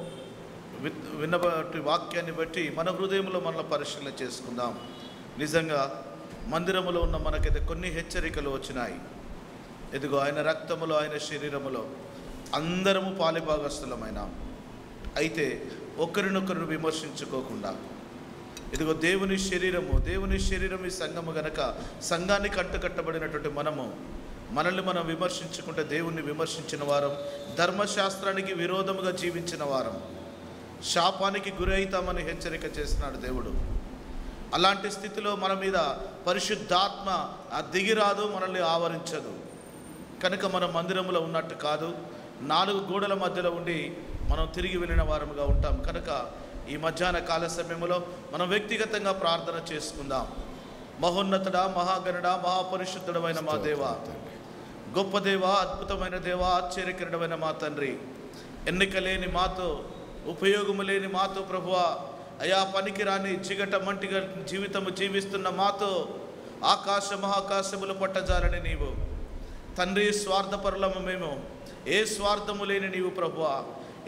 [SPEAKER 4] విన్నబట్టి వాక్యాన్ని బట్టి మన హృదయంలో మనల్ని పరిశీలన చేసుకుందాం. నిజంగా మందిరములో ఉన్న మనకైతే కొన్ని హెచ్చరికలు వచ్చినాయి. ఇదిగో ఆయన రక్తములో, ఆయన శరీరములో అందరము పాలిభాగస్థులమైనాం. అయితే ఒకరినొకరు విమర్శించుకోకుండా, ఇదిగో దేవుని శరీరం ఈ సంఘము గనక సంఘానికి కట్టుకట్టబడినటువంటి మనల్ని మనం విమర్శించుకుంటే దేవుణ్ణి విమర్శించిన వారం, ధర్మశాస్త్రానికి విరోధముగా జీవించిన వారం, శాపానికి గురి అవుతామని హెచ్చరిక చేస్తున్నాడు దేవుడు. అలాంటి స్థితిలో మన మీద పరిశుద్ధాత్మ దిగిరాదు, మనల్ని ఆవరించదు. కనుక మనం మందిరములో ఉన్నట్టు కాదు, 4 గోడల మధ్యలో ఉండి మనం తిరిగి వెళ్ళిన వారముగా ఉంటాం. కనుక ఈ మధ్యాహ్న కాల సమయంలో మనం వ్యక్తిగతంగా ప్రార్థన చేసుకుందాం. మహోన్నతుడా, మహాగణుడా, మహాపరిశుద్ధుడమైన మా దేవ, గొప్ప దేవ, అద్భుతమైన దేవ, ఆశ్చర్యకరుడమైన మా తండ్రి, ఎన్నిక లేని మాతో, ఉపయోగము లేని మాతో ప్రభువా, అయా పనికిరాని జిగట మంటిగా జీవితము జీవిస్తున్న మాతో ఆకాశ మహాకాశములు పట్టజాలని నీవు తండ్రి, స్వార్థపరులము మేము, ఏ స్వార్థము లేని నీవు ప్రభువా,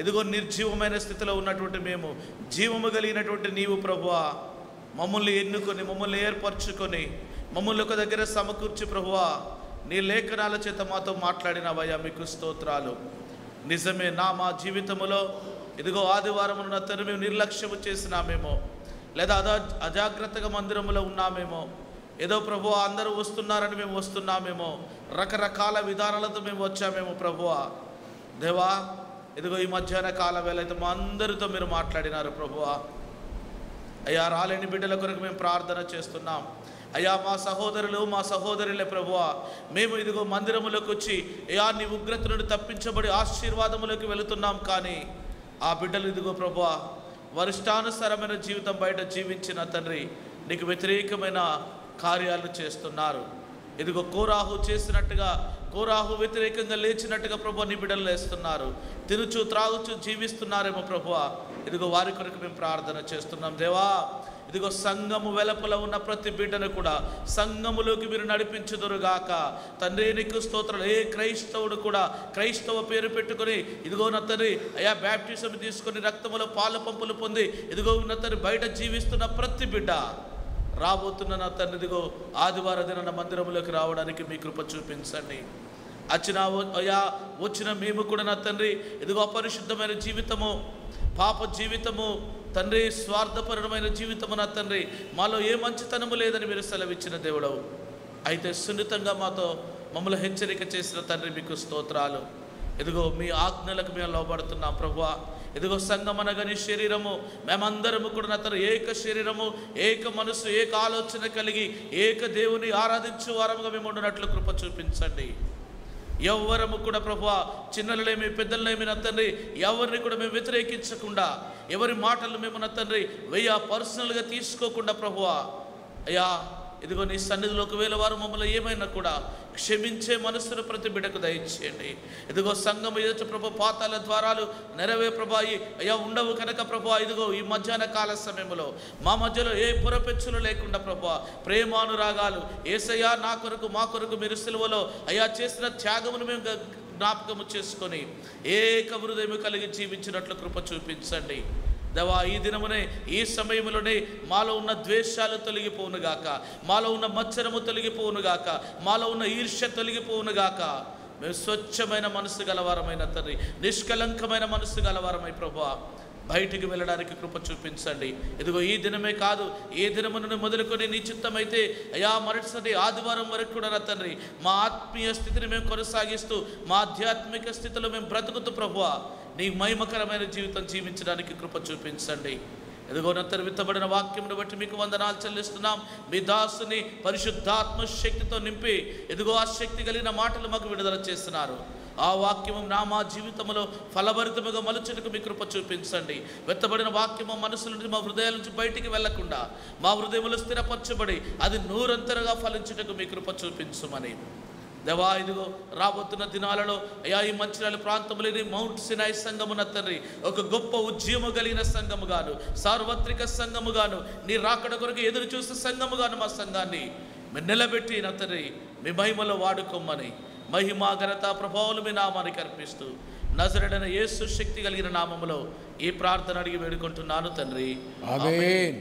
[SPEAKER 4] ఇదిగో నిర్జీవమైన స్థితిలో ఉన్నటువంటి మేము జీవము కలిగినటువంటి నీవు ప్రభువా, మమ్మల్ని ఎన్నుకొని, మమ్మల్ని ఏర్పరచుకొని, మమ్మల్ని ఒక దగ్గర సమకూర్చి ప్రభువా, నీ లేఖనాల చేత మాతో మాట్లాడినవయ్యా, మీకు స్తోత్రాలు. నిజమే, మా జీవితంలో ఇదిగో ఆదివారం తను మేము నిర్లక్ష్యము చేసినామేమో, లేదా అజాగ్రత్తగా మందిరంలో ఉన్నామేమో, ఏదో ప్రభువా అందరూ వస్తున్నారని మేము వస్తున్నామేమో, రకరకాల విధానాలతో మేము వచ్చామేమో ప్రభువా. దేవా, ఇదిగో ఈ మధ్యాహ్న కాల వేళ అయితే మా అందరితో మీరు మాట్లాడినారు ప్రభువా. అయ్యా, రాలేని బిడ్డల కొరకు మేము ప్రార్థన చేస్తున్నాం. అయ్యా, మా సహోదరులు, మా సహోదరులే ప్రభువా, మేము ఇదిగో మందిరములోకి వచ్చి అయ్యా నీ ఉగ్రత నుండి తప్పించబడి ఆశీర్వాదములోకి వెళుతున్నాం. కానీ ఆ బిడ్డలు ఇదిగో ప్రభువా వరిష్టానుసారమైన జీవితం బయట జీవించిన తండ్రి, నీకు వ్యతిరేకమైన కార్యాలను చేస్తున్నారు. ఇదిగో కోరాహు చేసినట్టుగా, కోరాహు వ్యతిరేకంగా లేచినట్టుగా ప్రభువా నీ బిడ్డలు లేస్తున్నారు. తినుచు త్రాగుచు జీవిస్తున్నారేమో ప్రభువా. ఇదిగో వారి కొరకు మేము ప్రార్థన చేస్తున్నాం. దేవా, ఇదిగో సంఘము వెలుపల ఉన్న ప్రతి బిడ్డను కూడా సంఘములోకి మీరు నడిపించుదురుగాక. తండ్రి, నీకు స్తోత్రాలు. ఏ క్రైస్తవుడు కూడా క్రైస్తవ పేరు పెట్టుకొని ఇదిగో నా తండ్రి అయ్యా బ్యాప్టిజం తీసుకొని రక్తములో పాలు పంపులు పొంది ఇదిగో ఉన్న తండ్రి బయట జీవిస్తున్న ప్రతి బిడ్డ రాబోతున్న నా తండ్రి ఇదిగో ఆదివారం దిన మందిరంలోకి రావడానికి మీ కృప చూపించండి. వచ్చిన మేము కూడా నా తండ్రి ఇదిగో అపరిశుద్ధమైన జీవితము, పాప జీవితము తండ్రి, స్వార్థపరమైన జీవితము నా తండ్రి, మాలో ఏ మంచితనము లేదని మీరు సెలవిచ్చిన దేవుడవు. అయితే సున్నితంగా మాతో మమ్మల్ని హెచ్చరిక చేసిన తండ్రి మీకు స్తోత్రాలు. ఇదిగో మీ ఆజ్ఞలకు మేము లోబడుతున్నాం ప్రభువా. ఇదిగో సంఘం అనగాని శరీరము, మేమందరము కూడా నా తండ్రి ఏక శరీరము, ఏక మనసు, ఏక ఆలోచన కలిగి ఏక దేవుని ఆరాధించు వారముగా మేము ఉండినట్లు కృప చూపించండి. ఎవరము కూడా ప్రభువా, చిన్నలేమి పెద్దలేమి నా తండ్రి, ఎవరిని కూడా మేము వ్యతిరేకించకుండా, ఎవరి మాటలు మేము నా తండ్రి పర్సనల్గా తీసుకోకుండా ప్రభువా, అయ్యా ఇదిగో నీ సన్నిధిలో ఒకవేళ వారు మమ్మల్ని ఏమైనా కూడా క్షమించే మనస్సును ప్రతి బిడ్డకు దయచేయండి. ఇదిగో సంఘం ఎదుట ప్రభు పాతాల ద్వారాలు నెరవే ప్రభా అయ్యా ఉండవు కనుక ప్రభా ఇదిగో ఈ మధ్యాహ్న కాల సమయంలో మా మధ్యలో ఏ పురపెచ్చులు లేకుండా ప్రభా ప్రేమానురాగాలు యేసయ్యా నా కొరకు మా కొరకు మీరు సిలువలో అయ్యా చేసిన త్యాగమును మేము జ్ఞాపకము చేసుకొని ఏక హృదయము కలిగి జీవించినట్లు కృప చూపించండి దేవా. ఈ దినమునే ఈ సమయంలోనే మాలో ఉన్న ద్వేషాలు తొలగిపోవునుగాక, మాలో ఉన్న మత్సరము తొలగిపోవునుగాక, మాలో ఉన్న ఈర్ష్య తొలగిపోవునుగాక. మేము స్వచ్ఛమైన మనసు గలవారమైన తండ్రి, నిష్కలంకమైన మనసు గలవారమై ప్రభువా బయటికి వెళ్ళడానికి కృప చూపించండి. ఇదిగో ఈ దినమే కాదు, ఏ దినమును మొదలుకొని నీ చిత్తమైతే అయా మరుసటి ఆదివారం వరకు కూడా నా తండ్రి మా ఆత్మీయ స్థితిని మేము కొనసాగిస్తూ మా ఆధ్యాత్మిక స్థితిలో మేము బ్రతుకుతూ ప్రభువా నీ మహిమకరమైన జీవితం జీవించడానికి కృప చూపించండి. ఇదిగో నంతరం విత్తబడిన వాక్యమును బట్టి మీకు వందనాలు చెల్లిస్తున్నాం. మీ దాసుని పరిశుద్ధాత్మ శక్తితో నింపి ఇదిగో ఆ శక్తి కలిగిన మాటలు మాకు విడుదల చేస్తున్నారు. ఆ వాక్యము మా జీవితంలో ఫలభరితముగా మలుచుటకు మీ కృప చూపించండి. వెత్తబడిన వాక్యము మనసుల నుంచి మా హృదయాల నుంచి బయటికి వెళ్లకుండా మా హృదయములు స్థిరపరచబడి అది నూరంతరగా ఫలించుటకు మీ కృప చూపించమని దేవా ఇదిగో రాబోతున్న దినాలలో అయా ఈ మంచిర్యాల ప్రాంతంలోని మౌంట్ సినాయి సంఘమున తండ్రి ఒక గొప్ప ఉద్యమం కలిగిన సంఘముగాను, సార్వత్రిక సంఘముగాను, నీ రాకడ కొరకు ఎదురు చూసే సంఘముగాను మా సంఘాన్ని మీరు నిలబెట్టి నా తండ్రి మీ మహిమలో వాడుకోమని మహిమ ఘనత ప్రభావాలు మీ నామానికి అర్పిస్తూ నజరేయుడైన యేసు శక్తి కలిగిన నామములో ఈ ప్రార్థన అడిగి వేడుకుంటున్నాను తండ్రి.
[SPEAKER 1] ఆమేన్.